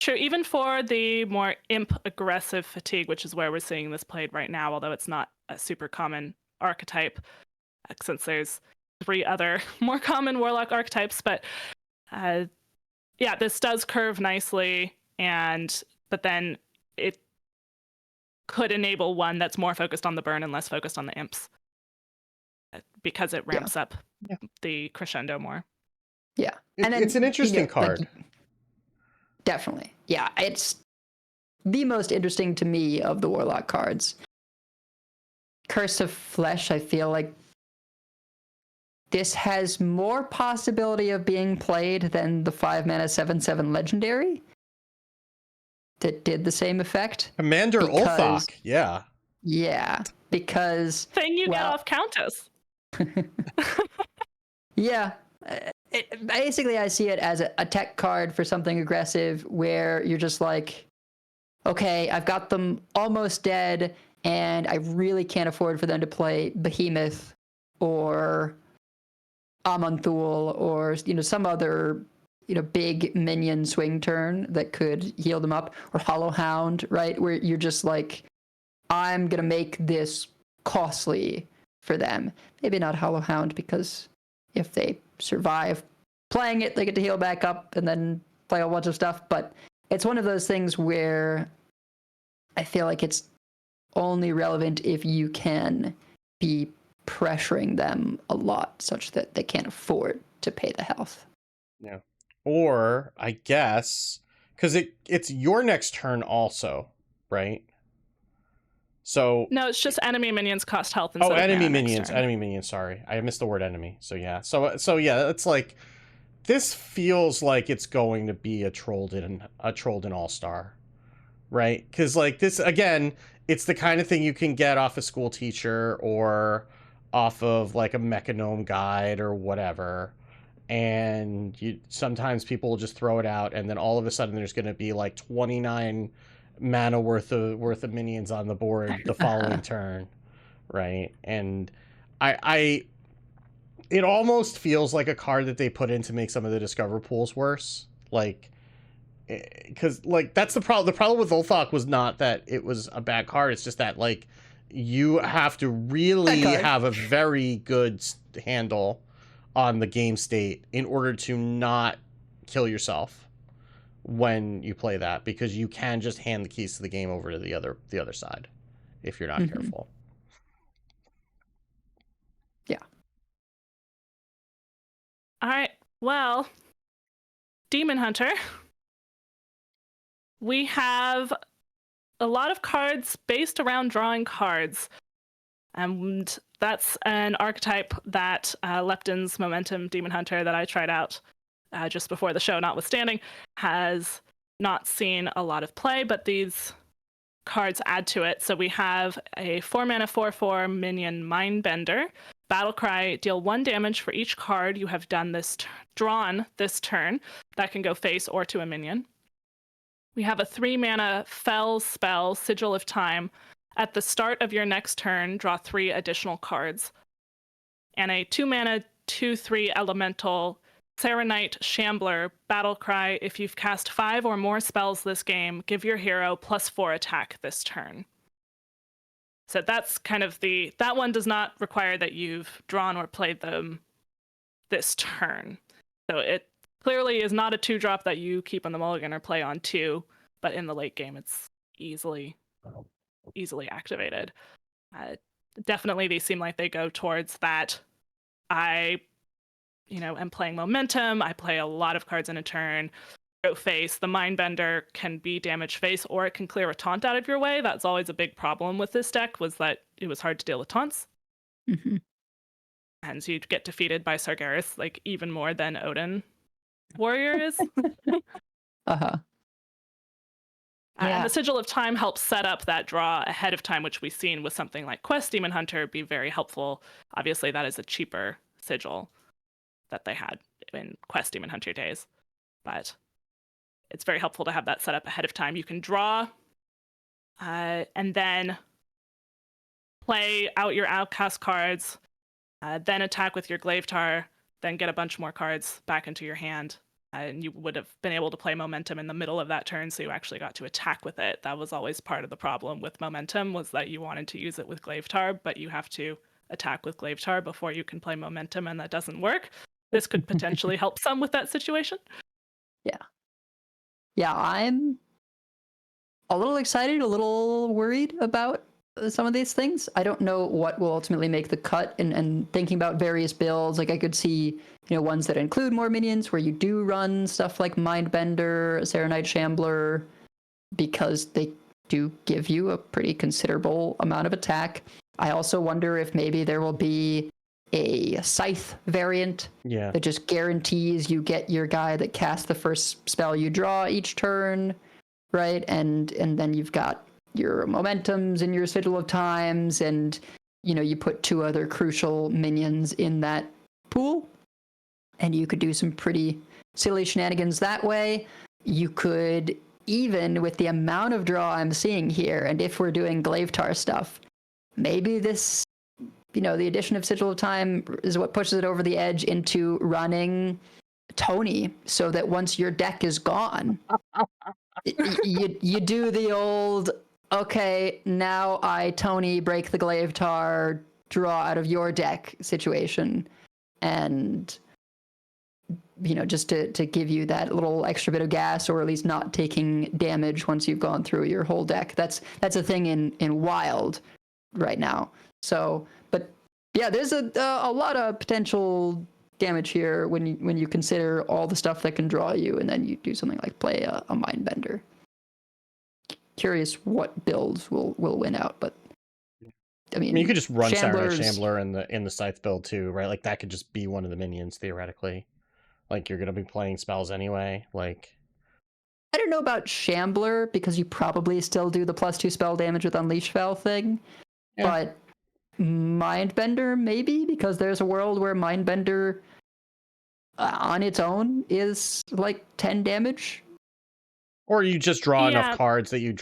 True, even for the more imp aggressive fatigue, which is where we're seeing this played right now, although it's not a super common archetype, since there's 3 other more common warlock archetypes. But yeah, this does curve nicely, but then it could enable one that's more focused on the burn and less focused on the imps, because it ramps up the crescendo more. Yeah, it's an interesting card. Definitely. Yeah, it's the most interesting to me of the warlock cards. Curse of Flesh, I feel like this has more possibility of being played than the 5-mana 7/7 legendary that did the same effect. Commander Ulthok, yeah. Yeah, because thing you get off Countess. Yeah. Basically, I see it as a tech card for something aggressive where you're just like, okay, I've got them almost dead, and I really can't afford for them to play Behemoth or Aman'Thul or some other big minion swing turn that could heal them up, or Hollow Hound, right? Where you're just like, I'm gonna make this costly for them. Maybe not Hollow Hound, because if they survive playing it, they get to heal back up and then play a bunch of stuff. But it's one of those things where I feel like it's only relevant if you can be pressuring them a lot such that they can't afford to pay the health. Yeah. Or I guess because it's your next turn also, right? So no, it's just enemy minions cost health. Oh, enemy minions. Sorry, I missed the word enemy. So yeah. So yeah, it's like this feels like it's going to be a Trollden All-Star, right? Because like this again, it's the kind of thing you can get off a School Teacher or off of like a Mechanome Guide or whatever. And sometimes people will just throw it out, and then all of a sudden there's going to be like 29 mana worth of minions on the board the following turn, right? And it almost feels like a card that they put in to make some of the Discover pools worse, like, because like that's the problem. The problem with Ulthok was not that it was a bad card; it's just that like you have to really have a very good handle on the game state in order to not kill yourself when you play that, because you can just hand the keys to the game over to the other side if you're not careful. All right. Well, Demon Hunter. We have a lot of cards based around drawing cards. And that's an archetype that Lepton's Momentum Demon Hunter that I tried out just before the show, notwithstanding, has not seen a lot of play, but these cards add to it. So we have a 4-mana 4/4 minion Mindbender. Battlecry, deal 1 damage for each card you have drawn this turn. That can go face or to a minion. We have a 3-mana Fel spell, Sigil of Time. At the start of your next turn, draw 3 additional cards. And a 2-mana 2/3 elemental Serenite Shambler, Battlecry. If you've cast 5 or more spells this game, give your hero +4 attack this turn. So that's kind of that one does not require that you've drawn or played them this turn. So it clearly is not a 2-drop that you keep on the mulligan or play on 2, but in the late game it's easily activated. Definitely these seem like they go towards that. I am playing Momentum. I play a lot of cards in a turn. Go face. The Mindbender can be damage face, or it can clear a taunt out of your way. That's always a big problem with this deck, was that it was hard to deal with taunts. Mm-hmm. And so you'd get defeated by Sargeras, like, even more than Odin Warrior is. Uh-huh. And the Sigil of Time helps set up that draw ahead of time, which we've seen with something like Quest Demon Hunter be very helpful. Obviously, that is a cheaper sigil that they had in Quest Demon Hunter days. But it's very helpful to have that set up ahead of time. You can draw and then play out your outcast cards, then attack with your Glaivetar, then get a bunch more cards back into your hand. And you would have been able to play Momentum in the middle of that turn, so you actually got to attack with it. That was always part of the problem with Momentum, was that you wanted to use it with Glaivetar, but you have to attack with Glaivetar before you can play Momentum, and that doesn't work. This could potentially help some with that situation. Yeah, I'm a little excited, a little worried about some of these things. I don't know what will ultimately make the cut, and thinking about various builds, like I could see, ones that include more minions where you do run stuff like Mindbender, Serenite Shambler, because they do give you a pretty considerable amount of attack. I also wonder if maybe there will be a Scythe variant that just guarantees you get your guy that casts the first spell you draw each turn, right? And then you've got your Momentums and your Sigil of Times, and you put 2 other crucial minions in that pool, and you could do some pretty silly shenanigans that way. You could, even with the amount of draw I'm seeing here, and if we're doing Glaivetar stuff, maybe this, the addition of Sigil of Time is what pushes it over the edge into running Tony, so that once your deck is gone, you do the old, okay, now I, Tony, break the Glaivetar, draw out of your deck situation, and just to give you that little extra bit of gas, or at least not taking damage once you've gone through your whole deck. That's a thing in Wild right now. So, but yeah, there's a lot of potential damage here when you consider all the stuff that can draw you, and then you do something like play a Mindbender. Curious what builds will win out, but I mean you could just run Serenite Shambler in the Scythe build too, right? Like that could just be one of the minions theoretically. Like you're gonna be playing spells anyway. Like I don't know about Shambler, because you probably still do the +2 spell damage with Unleash Fel thing, but Mindbender maybe, because there's a world where Mindbender on its own is like 10 damage. Or you just draw enough cards that you're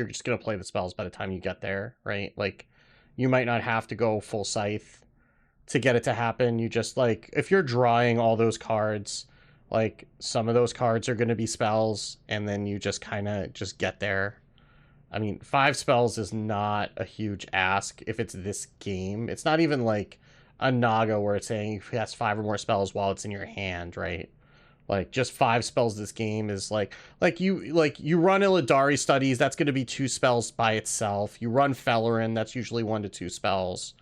just gonna play the spells by the time you get there, right? Like you might not have to go full Scythe to get it to happen. You just, like, if you're drawing all those cards, like some of those cards are gonna be spells, and then you just kind of just get there. I mean, 5 spells is not a huge ask if it's this game. It's not even like a Naga where it's saying you cast 5 or more spells while it's in your hand, right? Like just 5 spells this game is like you run Illidari Studies, that's going to be 2 spells by itself. You run Fellerin, that's usually 1 to 2 spells,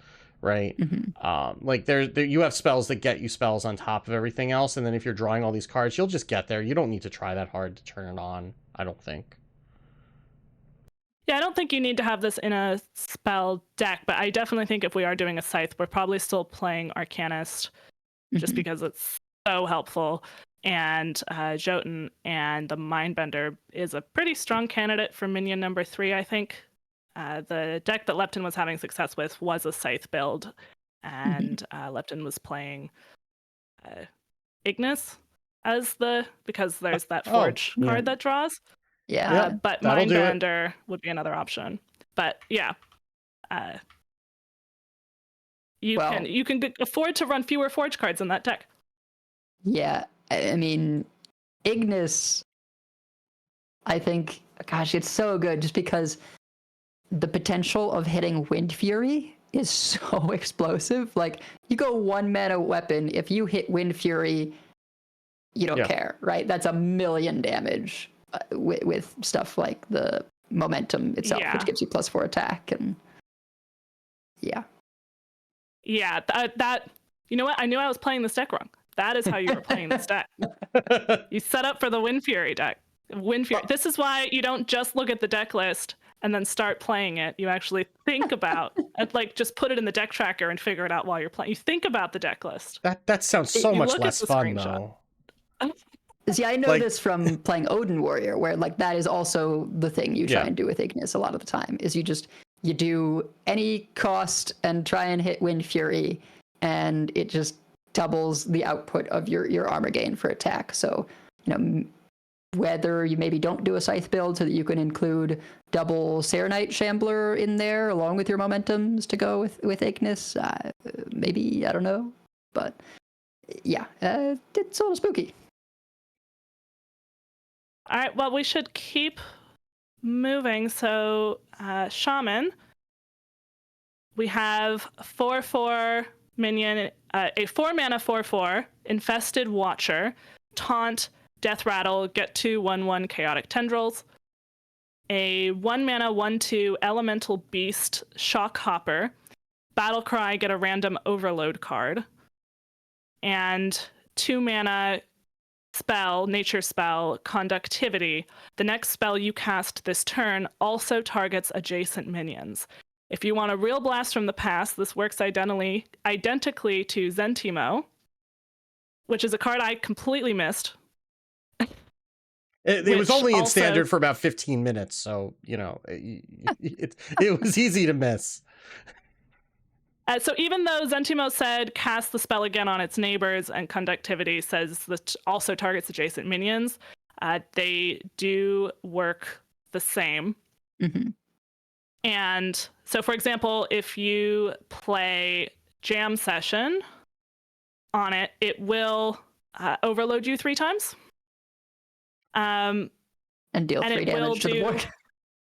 right? Mhm. Like there you have spells that get you spells on top of everything else, and then if you're drawing all these cards, you'll just get there. You don't need to try that hard to turn it on, I don't think. Yeah, I don't think you need to have this in a spell deck, but I definitely think if we are doing a Scythe, we're probably still playing Arcanist just Mhm. because it's so helpful. And Jotun and the Mindbender is a pretty strong candidate for minion number 3, I think. The deck that Lepton was having success with was a Scythe build, and Lepton was playing Ignis as because there's that Oh, Forge yeah. card that draws. Yeah. Yeah. But that'll do it. Mindbender would be another option. But yeah, you Well- can afford to run fewer Forge cards in that deck. Yeah, I mean, Ignis, I think, gosh, it's so good just because the potential of hitting Wind Fury is so explosive. Like, you go 1 mana weapon, if you hit Wind Fury, you don't Yeah. care, right? That's 1,000,000 damage with stuff like the momentum itself, Yeah. which gives you +4 attack. And yeah. Yeah, that you know what? I knew I was playing this deck wrong. That is how you were playing this deck. You set up for the Wind Fury deck. Wind Fury. This is why you don't just look at the deck list and then start playing it. You actually think about and like just put it in the deck tracker and figure it out while you're playing. You think about the deck list. That sounds so You much look at less the fun screenshot. though. See, I know Like- this from playing Odin Warrior, where like that is also the thing you try Yeah. and do with Ignis a lot of the time. Is you do any cost and try and hit Wind Fury, and it just doubles the output of your armor gain for attack. So, whether you maybe don't do a Scythe build so that you can include double Serenite Shambler in there along with your momentums to go with Ignis, maybe, I don't know, but yeah, it's a little spooky. All right, well, we should keep moving. So, Shaman, we have 4/4 minion, a 4-mana 4/4 Infested Watcher, Taunt, Death Rattle, get 2 1/1 Chaotic Tendrils, a 1-mana 1/2 Elemental Beast, Shock Hopper, Battle Cry, get a random Overload card, and 2-mana spell, nature spell, Conductivity. The next spell you cast this turn also targets adjacent minions. If you want a real blast from the past, this works identically to Zentimo, which is a card I completely missed. It was Which only in also- standard for about 15 minutes, so it was easy to miss. So even though Zentimo said cast the spell again on its neighbors and Conductivity says that also targets adjacent minions, they do work the same. Mm-hmm. And so, for example, if you play Jam Session on it, it will overload you 3 times. And deal And 3 it will damage to the do board.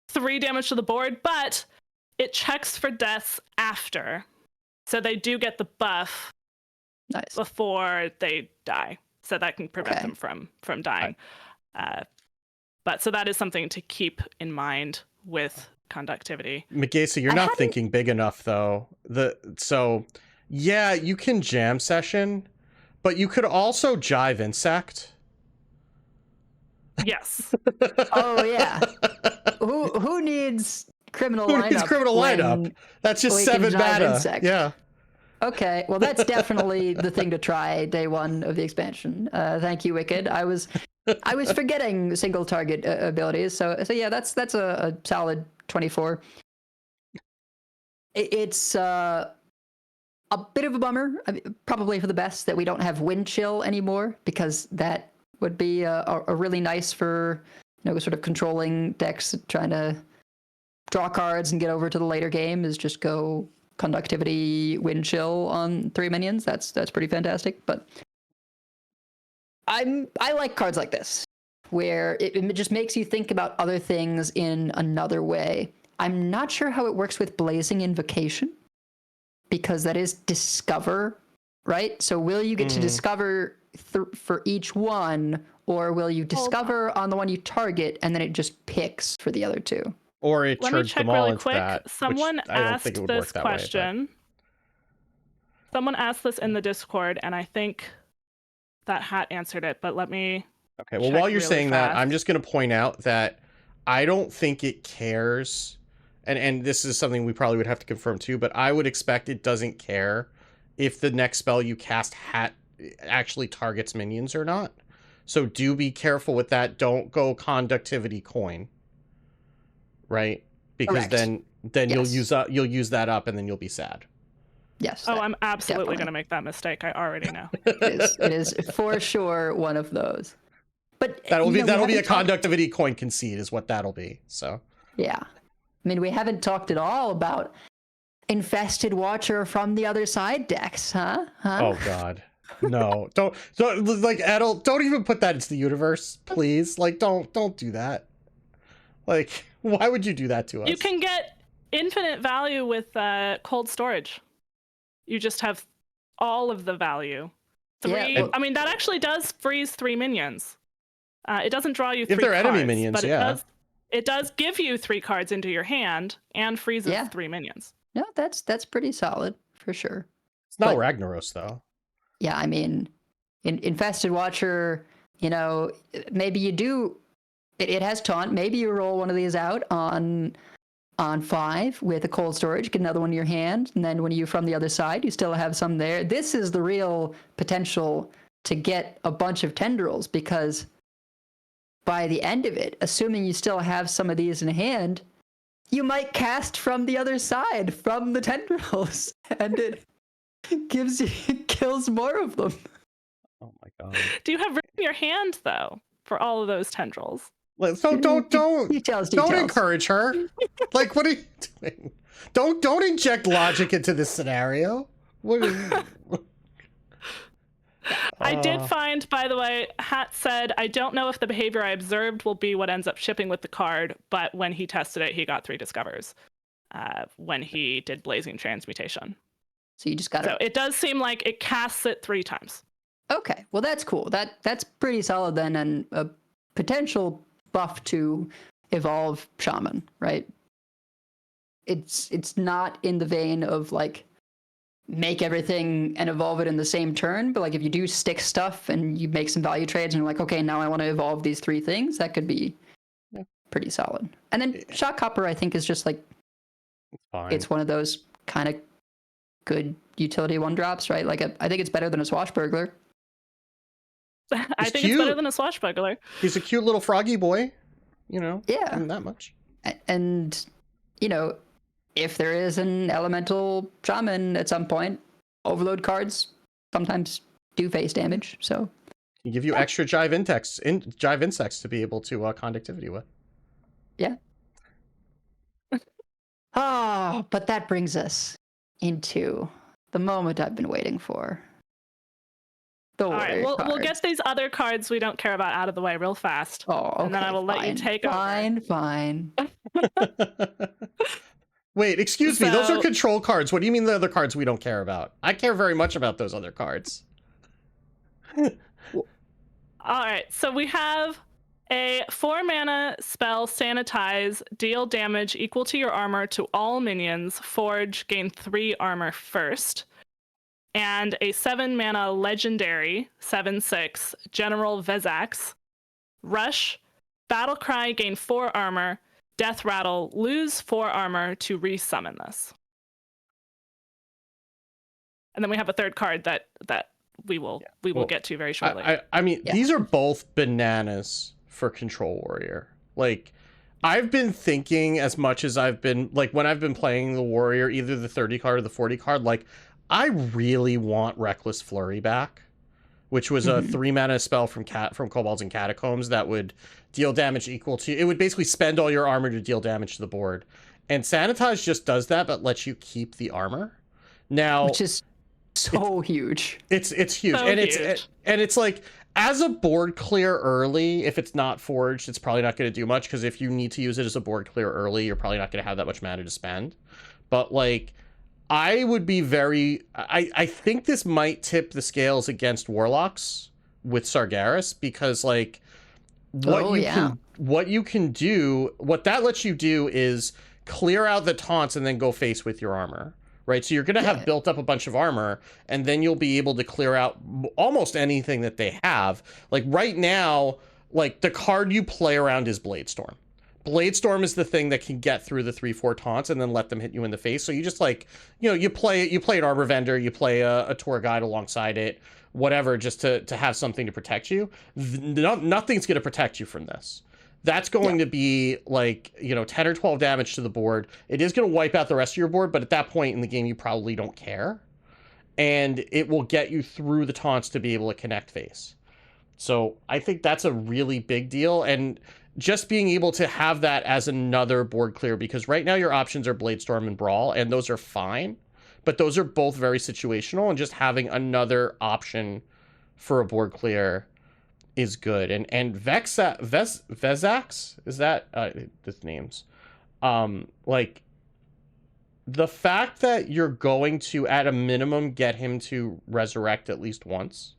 3 damage to the board, but it checks for deaths after. So they do get the buff Nice. before they die. So that can prevent Okay. them from dying. But so that is something to keep in mind with Conductivity. Megasa, you're not thinking big enough though. Yeah, you can Jam Session, but you could also Jive Insect. Yes. Oh yeah. Who needs criminal Who lineup? needs criminal when lineup? That's just we can 7 Jive mana. Insect? Yeah. Okay, well that's definitely the thing to try day 1 of the expansion. Thank you, Wicked. I was forgetting single target abilities. So yeah, that's a solid 24. It's a bit of a bummer, probably for the best that we don't have Wind Chill anymore, because that would be a really nice for sort of controlling decks trying to draw cards and get over to the later game. Is just go Conductivity, Wind Chill on 3 minions. That's pretty fantastic. But I like cards like this, where it just makes you think about other things in another way. I'm not sure how it works with Blazing Invocation, because that is discover, right? So will you get to discover for each one, or will you discover on the one you target and then it just picks for the other 2? Or it Let me turns check them all really into quick. that. Someone which I don't think asked it would work this that way, but- question. Someone asked this in the Discord, and I think that Hat answered it, but let me... Okay, well, check while you're really saying that, fast. I'm just going to point out that I don't think it cares, and this is something we probably would have to confirm too, but I would expect it doesn't care if the next spell you cast Hat actually targets minions or not. So do be careful with that. Don't go Conductivity Coin, right? Because Correct. then Yes. you'll use that up, and then you'll be sad. Yes. Oh, I'm absolutely definitely. going to make that mistake. I already know. It is for sure one of those. But That'll you be know, we that'll be a haven't talked- Conductivity Coin concede is what that'll be. So Yeah. I mean, we haven't talked at all about Infested Watcher from the other side decks, huh? oh god, no, don't like Edel, don't even put that into the universe, please. Like don't do that. Like why would you do that to us? You can get infinite value with cold storage. You just have all of the value. Three. Yeah, I mean, that actually does freeze 3 minions. It doesn't draw you 3 if they're cards, enemy minions, but yeah. it does give you 3 cards into your hand and freezes Yeah. 3 minions. No, that's pretty solid for sure. It's not but- Ragnaros though. Yeah, I mean, Infested Watcher, you know, maybe you do. It has taunt. Maybe you roll one of these out on 5 with a cold storage, get another one in your hand, and then when you from the other side, you still have some there. This is the real potential to get a bunch of tendrils, because by the end of it, assuming you still have some of these in hand, you might cast from the other side from the tendrils, and it kills more of them. Oh my god. Do you have room in your hand though for all of those tendrils? So don't Details. don't encourage her. Like what are you doing? Don't inject logic into this scenario. What is... I did find, by the way, Hat said, I don't know if the behavior I observed will be what ends up shipping with the card, but when he tested it, he got 3 discovers when he did Blazing Transmutation. So you just got So it does seem like it casts it 3 times. Okay, well that's cool. That's pretty solid then, and a potential buff to evolve Shaman, right? It's not in the vein of like make everything and evolve it in the same turn, but like if you do stick stuff and you make some value trades and you're like, okay, now I want to evolve these 3 things, that could be pretty solid. And then Shock Copper, I think, is just like Fine. it's one of those kind of good utility 1-drops, right? Like I think it's better than a Swashbuckler. I think cute. it's better than a Swashbuckler. He's a cute little froggy boy, you know. Yeah. Not that much. And, you know, if there is an elemental shaman at some point, overload cards sometimes do face damage. So He give you extra jive insects to be able to conductivity with. yeah. Oh, but that brings us into the moment I've been waiting for. The All right, warrior we'll get cards. these other cards we don't care about out of the way real fast. Oh, okay, and then I will let you take over. Fine. Wait, excuse me. Those are So- control cards. What do you mean the other cards we don't care about? I care very much about those other cards. All right, so we have a 4-mana spell, Sanitize, deal damage equal to your armor to all minions, forge, gain 3 armor first. And a 7-mana legendary, 7/6, General Vezax, rush, battle cry, gain 4 armor, death rattle, lose 4 armor to resummon this. And then we have a third card that we will Well, get to very shortly. I mean, Yeah. these are both bananas for Control Warrior. Like, I've been thinking as much as I've been, like, when I've been playing the Warrior, either the 30 card or the 40 card, like, I really want Reckless Flurry back, which was a 3-mana spell from Kobolds and Catacombs that would deal damage equal to, it would basically spend all your armor to deal damage to the board. And Sanitize just does that, but lets you keep the armor. Now, Which is so huge. it's huge. So And huge. it's like, as a board clear early, if it's not forged, it's probably not going to do much, because if you need to use it as a board clear early, you're probably not going to have that much mana to spend. But like, I would be I think this might tip the scales against Warlocks with Sargeras, because like what you can do, what that lets you do is clear out the taunts and then go face with your armor, right? So you're going to have Yeah. built up a bunch of armor, and then you'll be able to clear out almost anything that they have. Like right now, like the card you play around is Bladestorm. Bladestorm is the thing that can get through the 3/4 taunts and then let them hit you in the face. So you just like, you play an Arbor Vendor, you play a Tour Guide alongside it, whatever, just to have something to protect you. Nothing's going to protect you from this. That's going to be like, 10 or 12 damage to the board. It is going to wipe out the rest of your board, but at that point in the game, you probably don't care. And it will get you through the taunts to be able to connect face. So I think that's a really big deal. And just being able to have that as another board clear, because right now your options are Bladestorm and Brawl, and those are fine, but those are both very situational, and just having another option for a board clear is good. And Vezax, is that this names? Like the fact that you're going to at a minimum get him to resurrect at least once,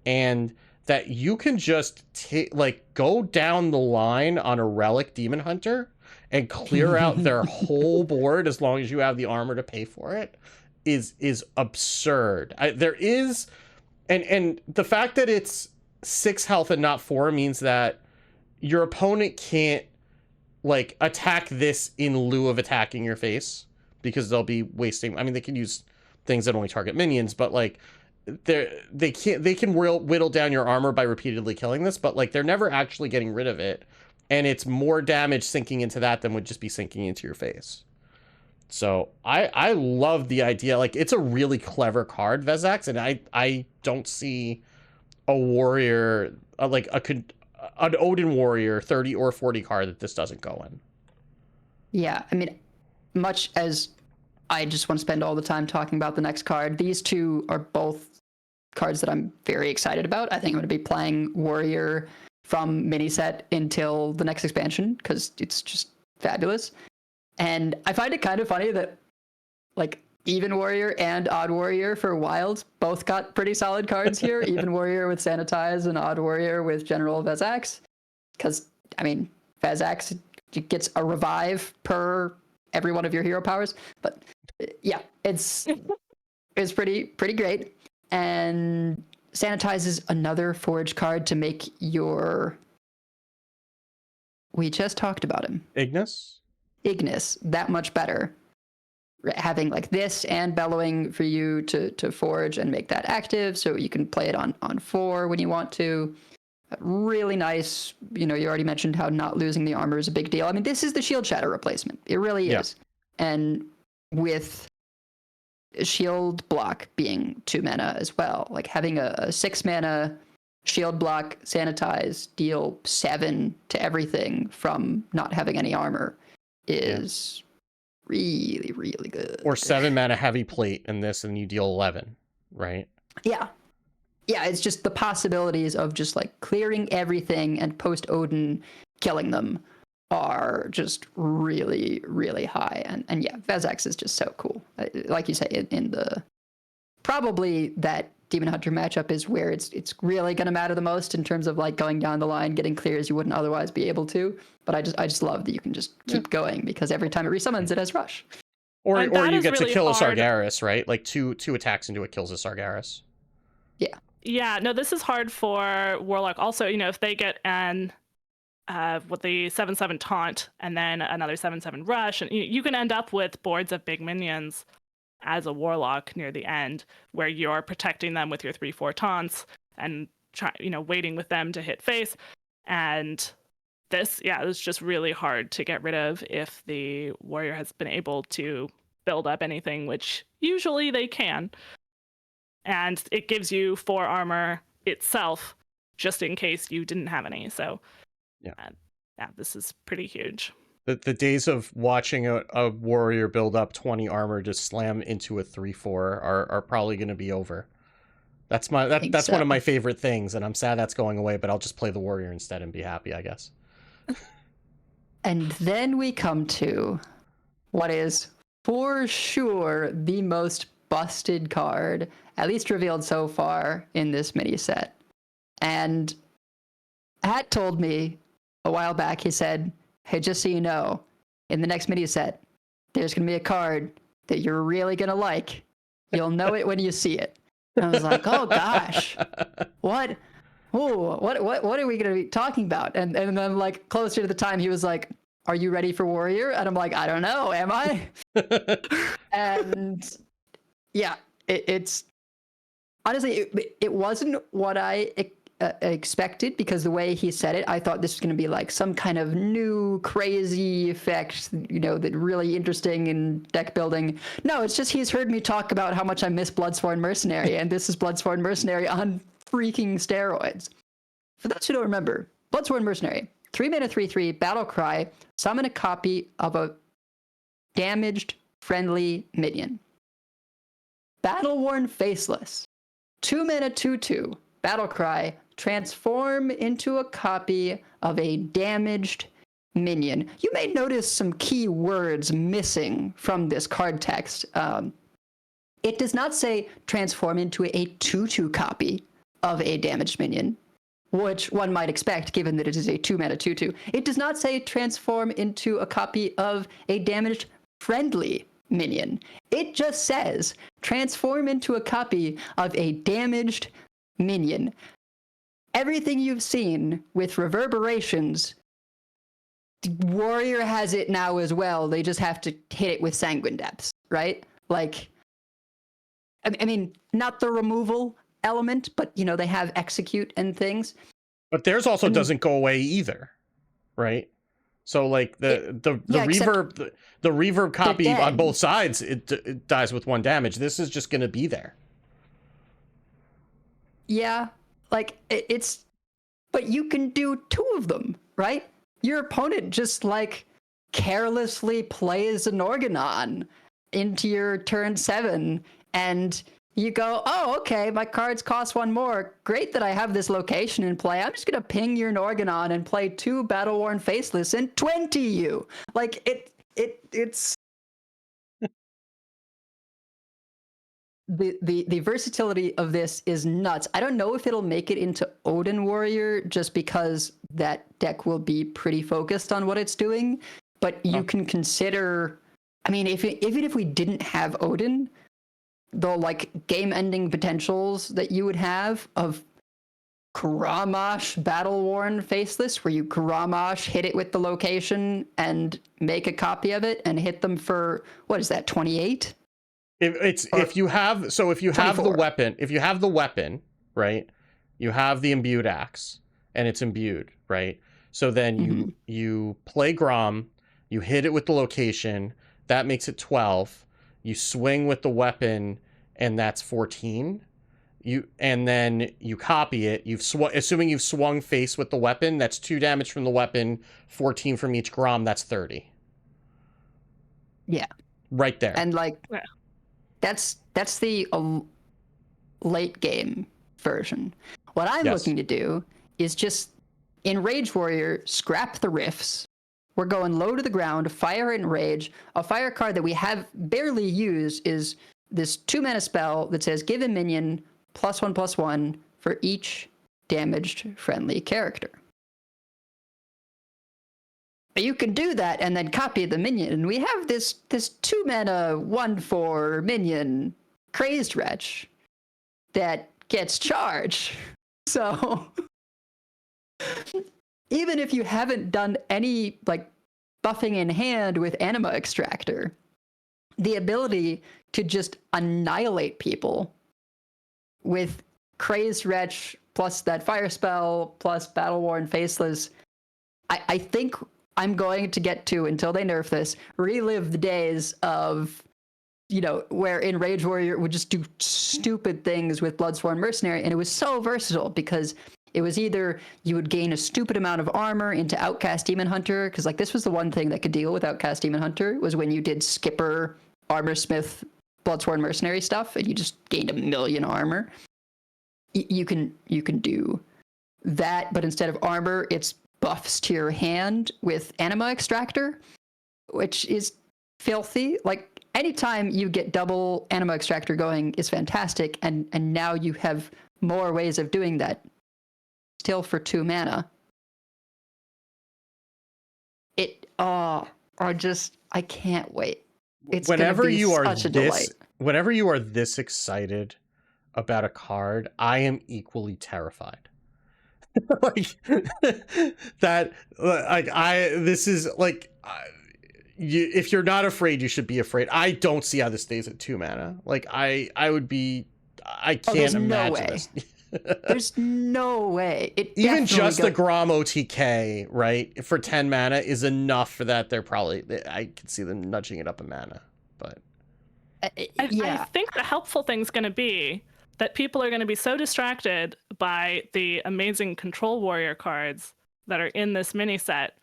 and that you can just go down the line on a Relic Demon Hunter and clear out their whole board as long as you have the armor to pay for it is absurd. There is, and the fact that it's 6 health and not 4 means that your opponent can't like attack this in lieu of attacking your face, because they'll be wasting. I mean, they can use things that only target minions, but like they can whittle down your armor by repeatedly killing this, but like they're never actually getting rid of it, and it's more damage sinking into that than would just be sinking into your face. So I love the idea. Like, it's a really clever card, Vezax, and I don't see a warrior like an Odin warrior 30 or 40 card that this doesn't go in. Yeah, I mean, much as I just want to spend all the time talking about the next card, these two are both cards that I'm very excited about. I think I'm going to be playing Warrior from mini set until the next expansion, because it's just fabulous. And I find it kind of funny that like Even Warrior and Odd Warrior for Wild both got pretty solid cards here. Even Warrior with Sanitize and Odd Warrior with General Vezax. Because, I mean, Vezax gets a revive per every one of your hero powers. But yeah, it's pretty great. And Sanitize is another Forge card to make your... We just talked about him. Ignis that much better. Having like this and Bellowing for you to forge and make that active, so you can play it on 4 when you want to. Really nice. You already mentioned how not losing the armor is a big deal. I mean, this is the Shield Shatter replacement. It really is. And with Shield block being 2 mana as well, like having a 6 mana Shield block, Sanitize, deal 7 to everything from not having any armor is really, really good. Or 7 mana Heavy Plate in this, and you deal 11, right? Yeah, it's just the possibilities of just like clearing everything and post Odin killing them are just really, really high. And yeah, Vezax is just so cool. Like you say, in the probably that Demon Hunter matchup is where it's really going to matter the most in terms of like going down the line, getting clears you wouldn't otherwise be able to. But I just love that you can just keep going, because every time it resummons, it has Rush. Or you get really to kill hard. a Sargeras, right? Like two attacks into it kills a Sargeras. Yeah, no, this is hard for Warlock. Also, if they get an with the 7/7 taunt and then another 7/7 rush, and you can end up with boards of big minions as a Warlock near the end, where you're protecting them with your 3/4 taunts and waiting with them to hit face. And this, is just really hard to get rid of if the warrior has been able to build up anything, which usually they can. And it gives you 4 armor itself, just in case you didn't have any. So, this is pretty huge. The days of watching a warrior build up 20 armor to slam into a 3/4 are probably going to be over. That's one of my favorite things, and I'm sad that's going away. But I'll just play the warrior instead and be happy, I guess. And then we come to what is for sure the most busted card, at least revealed so far in this mini set. And Hat told me a while back, he said, "Hey, just so you know, in the next mini set, there's going to be a card that you're really gonna like. You'll know it when you see it. And I was like, oh gosh, what? Oh, what are we gonna be talking about? And then like closer to the time, he was like, "Are you ready for Warrior?" And I'm like, "I don't know, am I?" And yeah, it's honestly it wasn't what I expected, because the way he said it, I thought this was going to be like some kind of new crazy effect, that really interesting in deck building. No, it's just he's heard me talk about how much I miss Bloodsworn Mercenary, and this is Bloodsworn Mercenary on freaking steroids. For those who don't remember, Bloodsworn Mercenary, 3-mana 3/3 battle cry, summon a copy of a damaged friendly minion. Battle-worn Faceless, 2-mana 2/2 battle cry, transform into a copy of a damaged minion. You may notice some key words missing from this card text. It does not say transform into a 2/2 copy of a damaged minion, which one might expect given that it is a 2-mana 2/2. It does not say transform into a copy of a damaged friendly minion. It just says transform into a copy of a damaged minion. Everything you've seen with reverberations, Warrior has it now as well. They just have to hit it with Sanguine Depths, right? Like, I mean, not the removal element, but they have execute and things. But theirs also doesn't go away either, right? So like the reverb, the reverb copy on both sides, it dies with 1 damage. This is just gonna be there. Yeah, like it's, but you can do 2 of them, right? Your opponent just like carelessly plays an Organon into your turn 7, and you go, oh, okay, my cards cost 1 more. Great that I have this location in play. I'm just gonna ping your Organon and play 2 Battle-worn Faceless and 20 you. Like it's the versatility of this is nuts. I don't know if it'll make it into Odin Warrior, just because that deck will be pretty focused on what it's doing. But you can consider, I mean, even if we didn't have Odin, the like game-ending potentials that you would have of Grommash Battle-worn Faceless, where you Grommash, hit it with the location, and make a copy of it, and hit them for, what is that, 28? If you have the 24. weapon, right? You have the imbued axe, and it's imbued, right? So then you play Grom, you hit it with the location, that makes it 12. You swing with the weapon, and that's 14. And then you copy it. Assuming you've swung face with the weapon, that's 2 damage from the weapon, 14 from each Grom. That's 30. Yeah, right there. and like. Yeah. That's the late game version. What I'm looking to do is just, in Rage Warrior, scrap the riffs. We're going low to the ground, fire and rage. A fire card that we have barely used is this 2-mana spell that says give a minion +1/+1 for each damaged friendly character. You can do that and then copy the minion. And we have this 2-mana 1/4 minion, Crazed Wretch, that gets charged. So even if you haven't done any like buffing in hand with Anima Extractor, the ability to just annihilate people with Crazed Wretch plus that fire spell plus Battle-worn Faceless, I think I'm going to get to, until they nerf this, relive the days of, where in Rage Warrior it would just do stupid things with Bloodsworn Mercenary, and it was so versatile because it was either you would gain a stupid amount of armor into Outcast Demon Hunter, because like this was the one thing that could deal with Outcast Demon Hunter, was when you did Skipper, Armorsmith, Bloodsworn Mercenary stuff, and you just gained 1,000,000 armor. You can do that, but instead of armor, it's buffs to your hand with Anima Extractor, which is filthy. Like, anytime you get double Anima Extractor going is fantastic, and now you have more ways of doing that. Still for 2 mana. I can't wait. it's gonna be such a delight. Whenever you are this excited about a card, I am equally terrified. Like that, like this is like, if you're not afraid, you should be afraid. I don't see how this stays at 2 mana. Like I can't imagine no way. this. There's no way. Even just the Grom OTK, right, for 10 mana is enough for that. I can see them nudging it up a mana, but I think the helpful thing's going to be that people are going to be so distracted by the amazing Control Warrior cards that are in this mini set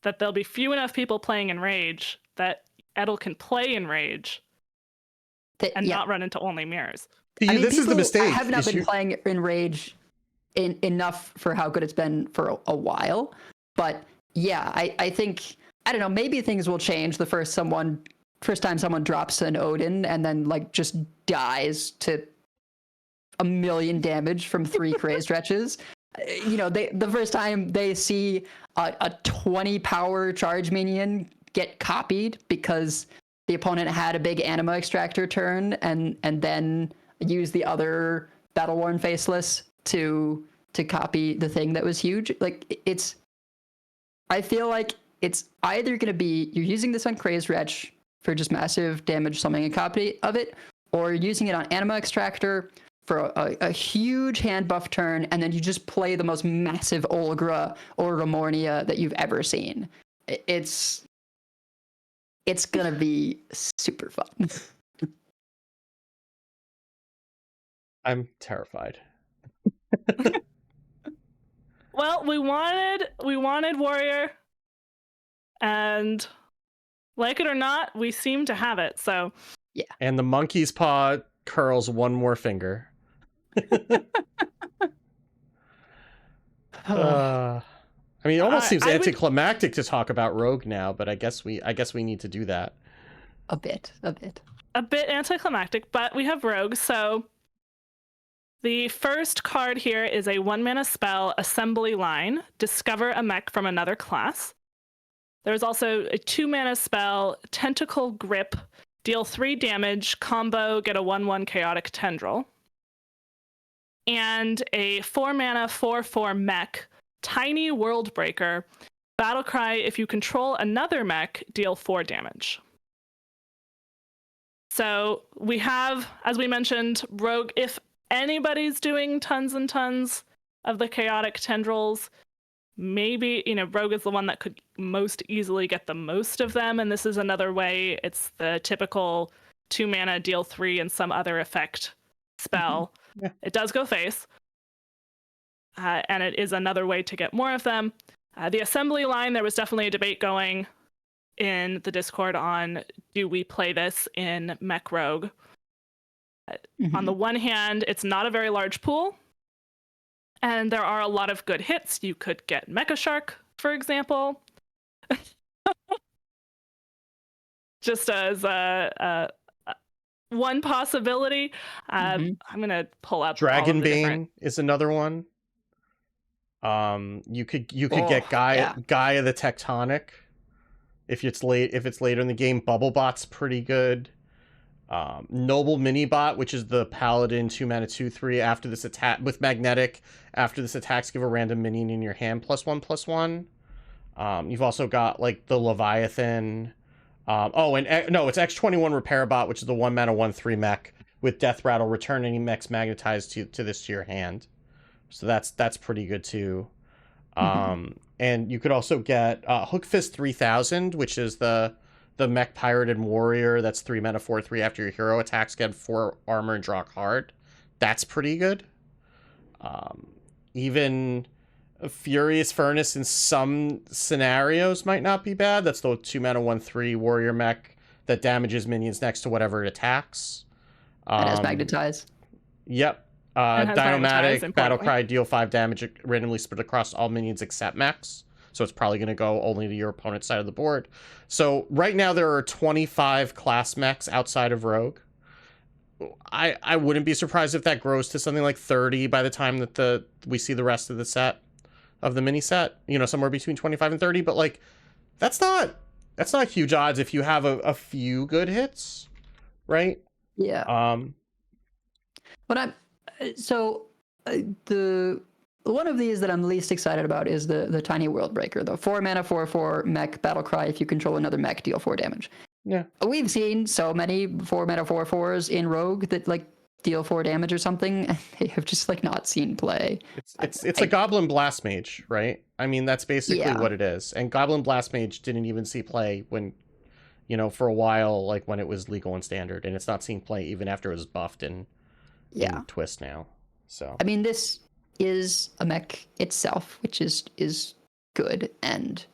that there'll be few enough people playing Enrage that Edel can play Enrage and not run into only mirrors. This is the mistake. I have not been playing Enrage enough for how good it's been for a while, but yeah, I think, I don't know, maybe things will change the first time someone drops an Odin and then like just dies to 1 million damage from 3 crazy stretches. You know, the first time they see a 20 power charge minion get copied because the opponent had a big Anima Extractor turn and then use the other Battle-Worn Faceless to copy the thing that was huge. Like I feel like it's either going to be you're using this on Crazed Wretch for just massive damage summoning a copy of it, or you're using it on Anima Extractor for a huge hand buff turn, and then you just play the most massive Olgra or Ramornia that you've ever seen. It's gonna be super fun. I'm terrified. Well, we wanted Warrior, and like it or not, we seem to have it. So yeah. And the monkey's paw curls one more finger. I mean, it almost seems anticlimactic to talk about Rogue now, but I guess we need to do that. A bit anticlimactic, but we have Rogue. So the first card here is a 1 mana spell, Assembly Line. Discover a mech from another class. There's also a 2 mana spell, Tentacle Grip. Deal 3 damage, combo, get a 1/1 Chaotic Tendril. And a 4 mana 4/4 mech, Tiny World Breaker. Battlecry, if you control another mech, deal 4 damage. So we have, as we mentioned, Rogue. If anybody's doing tons and tons of the Chaotic Tendrils, maybe, Rogue is the one that could most easily get the most of them. And this is another way. It's the typical 2 mana, deal 3 and some other effect spell. Yeah. It does go face. And it is another way to get more of them. The Assembly Line, there was definitely a debate going in the Discord on, do we play this in Mech Rogue? On the one hand, it's not a very large pool, and there are a lot of good hits. You could get Mecha Shark, for example. Just as one possibility. I'm going to pull up Dragon Bane is another one. You could get Gaia the Tectonic. If it's later in the game, Bubblebot's pretty good. Noble Minibot, which is the Paladin 2 mana 2/3. After this attack with Magnetic, after this attacks, give a random minion in your hand +1/+1. You've also got like the Leviathan. It's X-21 Repair Bot, which is the 1 mana 1/3 mech with Death Rattle. Return any mechs magnetized to your hand. So that's pretty good too. And you could also get Hookfist 3000, which is the mech pirated warrior. That's 3 mana 4/3. After your hero attacks, get 4 armor and draw a card. That's pretty good. Even Furious Furnace in some scenarios might not be bad. That's the 2 mana 1/3 warrior mech that damages minions next to whatever it attacks. And has Magnetize. Yep. Dynomatic, Battlecry, deal 5 damage randomly split across all minions except mechs. So it's probably going to go only to your opponent's side of the board. So right now there are 25 class mechs outside of Rogue. I wouldn't be surprised if that grows to something like 30 by the time that we see the rest of the set, of the mini set. Somewhere between 25 and 30. But like, that's not that's not huge odds if you have a few good hits, right? Yeah. But the one of these that I'm least excited about is the Tiny World Breaker, the 4-mana 4/4 mech battle cry. If you control another mech, deal 4 damage. Yeah. We've seen so many 4-mana 4/4s in Rogue that like deal 4 damage or something, and they have just like not seen play. It's a Goblin Blast Mage, right? I mean, that's basically Yeah. what it is. And Goblin Blast Mage didn't even see play when, for a while, like when it was legal and standard, and it's not seen play even after it was buffed in Twist now. So I mean, this is a mech itself, which is good, and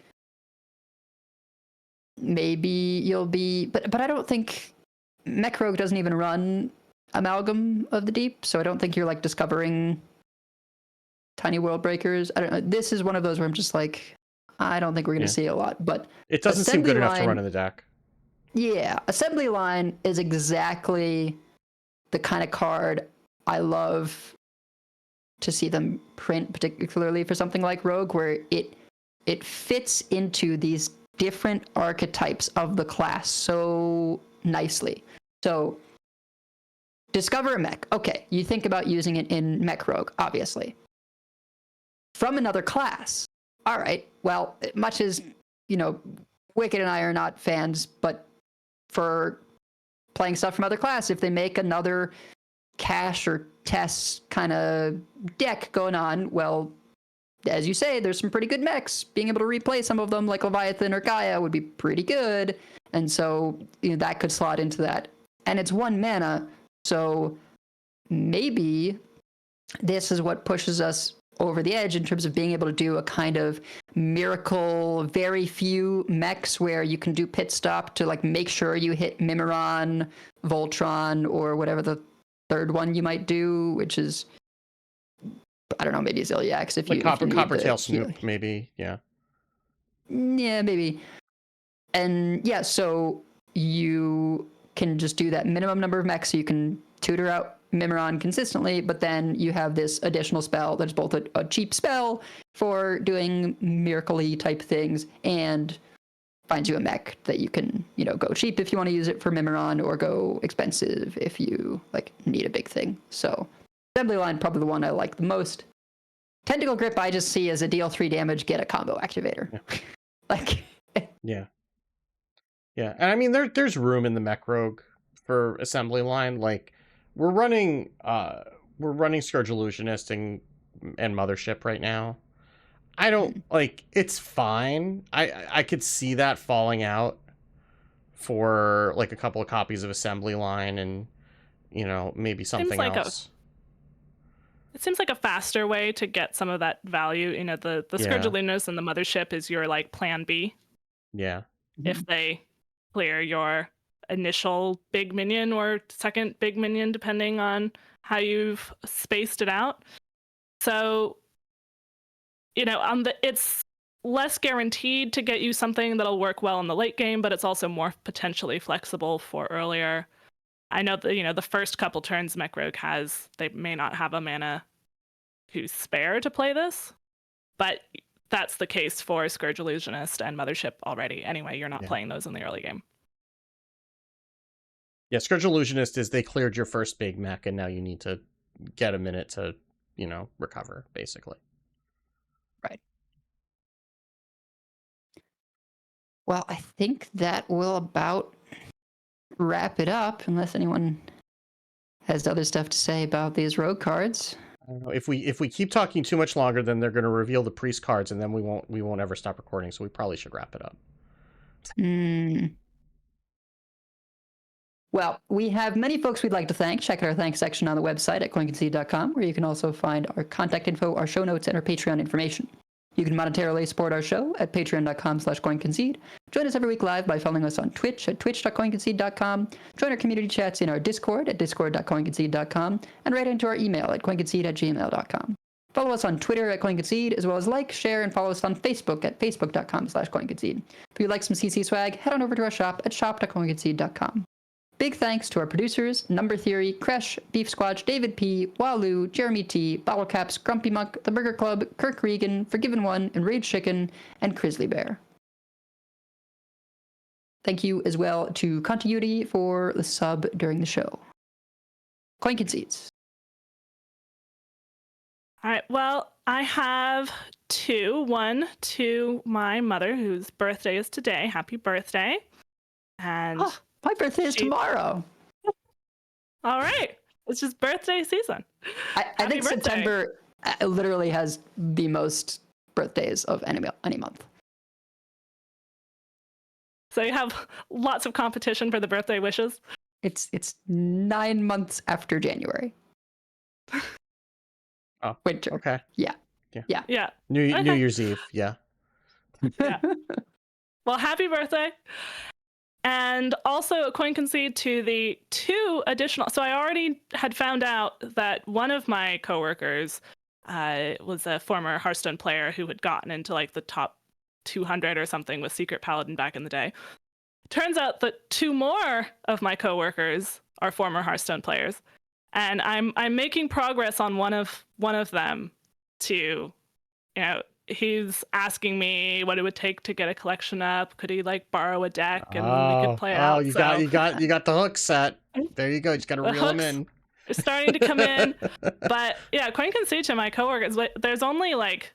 maybe you'll be, but I don't think Mech Rogue doesn't even run Amalgam of the Deep, so I don't think you're like discovering Tiny World Breakers. I don't know. This is one of those where I'm just like, I don't think we're going to see a lot, but it doesn't seem good enough to run in the deck. Yeah, Assembly Line is exactly the kind of card I love to see them print, particularly for something like Rogue, where it fits into these different archetypes of the class so nicely. So discover a mech. Okay, you think about using it in Mech Rogue, obviously. From another class. All right, well, much as, Wicked and I are not fans, but for playing stuff from other class, if they make another Cash or Tess kind of deck going on, well, as you say, there's some pretty good mechs. Being able to replay some of them like Leviathan or Gaia would be pretty good. And so that could slot into that. And it's 1 mana, so maybe this is what pushes us over the edge in terms of being able to do a kind of miracle, very few mechs where you can do pit stop to like make sure you hit Mimiron, Voltron, or whatever the third one you might do, which is, I don't know, maybe Ziliax if like you Coppertail Snoop, maybe. Yeah, maybe. And yeah, so you can just do that minimum number of mechs, so you can tutor out Mimiron consistently, but then you have this additional spell that's both a cheap spell for doing miracle-y type things and finds you a mech that you can, go cheap if you want to use it for Mimiron, or go expensive if you need a big thing. So Assembly Line, probably the one I like the most. Tentacle Grip I just see as a deal 3 damage, get a combo activator. Yeah. Yeah. And I mean there's room in the Mech Rogue for Assembly Line. Like we're running Scourge Illusionist and Mothership right now. I don't it's fine. I could see that falling out for like a couple of copies of Assembly Line and maybe something else. It seems like a faster way to get some of that value. The Scourge Illuminous and the Mothership is your plan B. Yeah. If they clear your initial big minion or second big minion, depending on how you've spaced it out. So, it's less guaranteed to get you something that'll work well in the late game, but it's also more potentially flexible for earlier. I know that, the first couple turns Mech Rogue has, they may not have a mana to spare to play this, but that's the case for Scourge Illusionist and Mothership already. Anyway, you're not playing those in the early game. Yeah, Scourge Illusionist is they cleared your first big mech, and now you need to get a minute to, recover, basically. Right. Well, I think that will about wrap it up, unless anyone has other stuff to say about these rogue cards. I don't know. If we keep talking too much longer, then they're going to reveal the priest cards, and then we won't ever stop recording. So we probably should wrap it up. Well, we have many folks we'd like to thank. Check out our thanks section on the website at coinconcede.com, where you can also find our contact info, our show notes, and our Patreon information. You can monetarily support our show at patreon.com/coinconcede. Join us every week live by following us on Twitch at twitch.coinconcede.com. Join our community chats in our Discord at discord.coinconcede.com, and write into our email at coinconcede@gmail.com. Follow us on Twitter at coinconcede, as well as share, and follow us on Facebook at facebook.com/coinconcede. If you'd like some CC swag, head on over to our shop at shop.coinconcede.com. Big thanks to our producers, Number Theory, Kresh, Beef Squatch, David P., Walu, Jeremy T., Bottlecaps, Grumpy Monk, The Burger Club, Kirk Regan, Forgiven One, Enraged Chicken, and Grizzly Bear. Thank you as well to Continuity for the sub during the show. Coin Concedes. All right. Well, I have two. One to my mother, whose birthday is today. Happy birthday. And Oh, my birthday is tomorrow. All right. It's just birthday season. I Happy think birthday. September literally has the most birthdays of any month. So you have lots of competition for the birthday wishes. It's 9 months after January. Oh, Winter. okay. Yeah. New Okay. Year's Eve. Yeah. Yeah. Well, happy birthday. And also a coin concede to the two additional. So I already had found out that one of my coworkers was a former Hearthstone player who had gotten into like the top 200 or something with Secret Paladin back in the day. Turns out that two more of my coworkers are former Hearthstone players, and I'm making progress on one of them. To, he's asking me what it would take to get a collection up. Could he like borrow a deck and we could play it out? You got the hook set. There you go. You just got to The reel them hooks in. are starting to come in. But yeah, coin concede to my coworkers. There's only like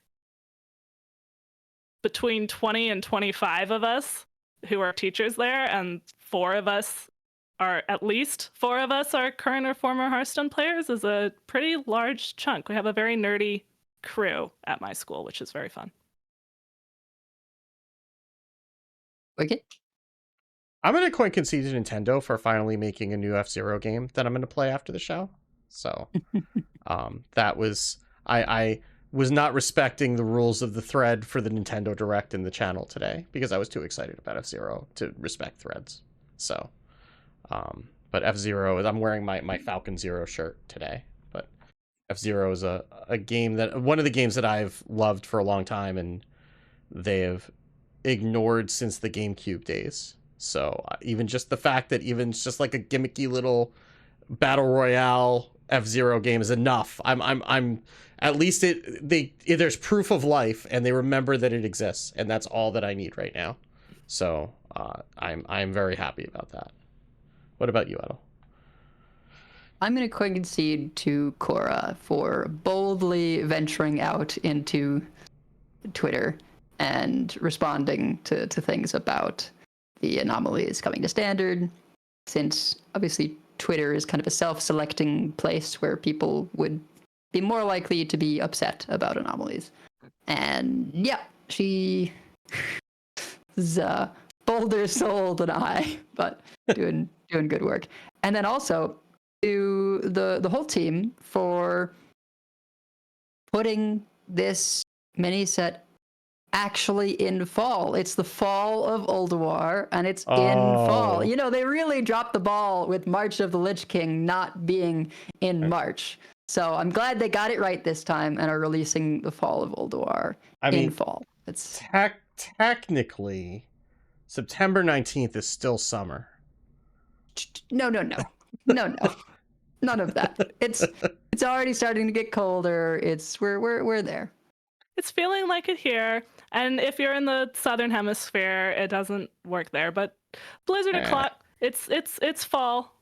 between 20 and 25 of us who are teachers there, and at least four of us are current or former Hearthstone players. Is a pretty large chunk. We have a very nerdy crew at my school, which is very fun. Okay. I'm gonna coin concede to Nintendo for finally making a new F-Zero game that I'm gonna play after the show. So, that was I was not respecting the rules of the thread for the Nintendo Direct in the channel today because I was too excited about F-Zero to respect threads. So, but F-Zero, I'm wearing my Falcon Zero shirt today. But F-Zero is a game one of the games that I've loved for a long time, and they have ignored since the GameCube days. So even just the fact that even just like a gimmicky little battle royale F-Zero game is enough. I'm at least there's proof of life and they remember that it exists, and that's all that I need right now. So I'm very happy about that. What about you, Edel? I'm going to coin concede to Cora for boldly venturing out into Twitter and responding to things about the anomalies coming to standard, since obviously Twitter is kind of a self-selecting place where people would be more likely to be upset about anomalies. And yeah, she is bolder soul than I, but doing good work. And then also to the whole team for putting this mini set actually in fall. It's the fall of Ulduar, and it's in fall. They really dropped the ball with March of the Lich King not being in March. So I'm glad they got it right this time and are releasing the fall of Ulduar in fall. It's technically September 19th is still summer. No. None of that. It's already starting to get colder. We're there. It's feeling like it here. And if you're in the southern hemisphere, it doesn't work there. But Blizzard o'clock, it's fall.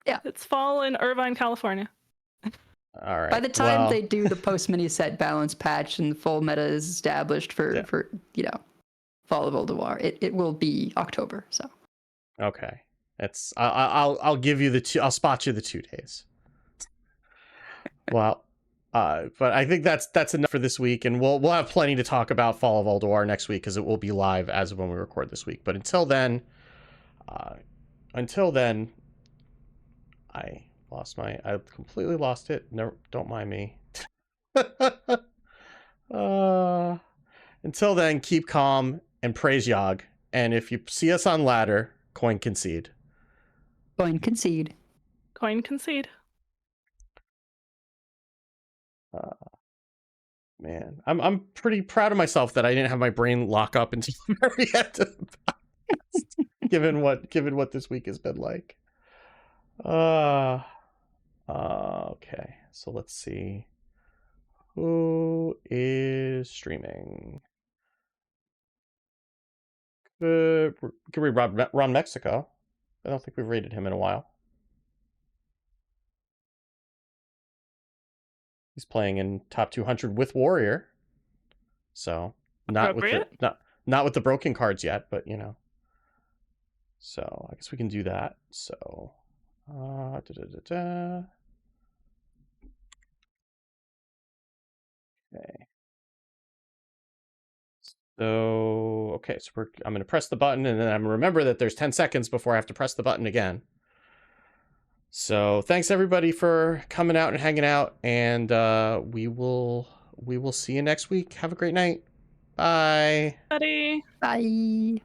Yeah. It's fall in Irvine, California. All right. By the time they do the post mini set balance patch and the full meta is established for fall of Ulduar, it will be October. So. Okay. I'll give you I'll spot you the 2 days. Well, but I think that's enough for this week, and we'll have plenty to talk about Fall of Ulduar next week because it will be live as of when we record this week. But until then, I completely lost it. No, don't mind me. Until then, keep calm and praise Yogg. And if you see us on ladder, coin concede. Coin concede. Coin concede. Man, I'm pretty proud of myself that I didn't have my brain lock up until the very end of the podcast, given what this week has been like. Okay, so let's see who is streaming. Can we Ron Mexico? I don't think we've rated him in a while. He's playing in top 200 with Warrior, so not with not with the broken cards yet, but you know. So I guess we can do that. So, Okay. So okay, so I'm going to press the button, and then I'm going to remember that there's 10 seconds before I have to press the button again. So thanks everybody for coming out and hanging out, and we will see you next week. Have a great night. Bye. Buddy. Bye.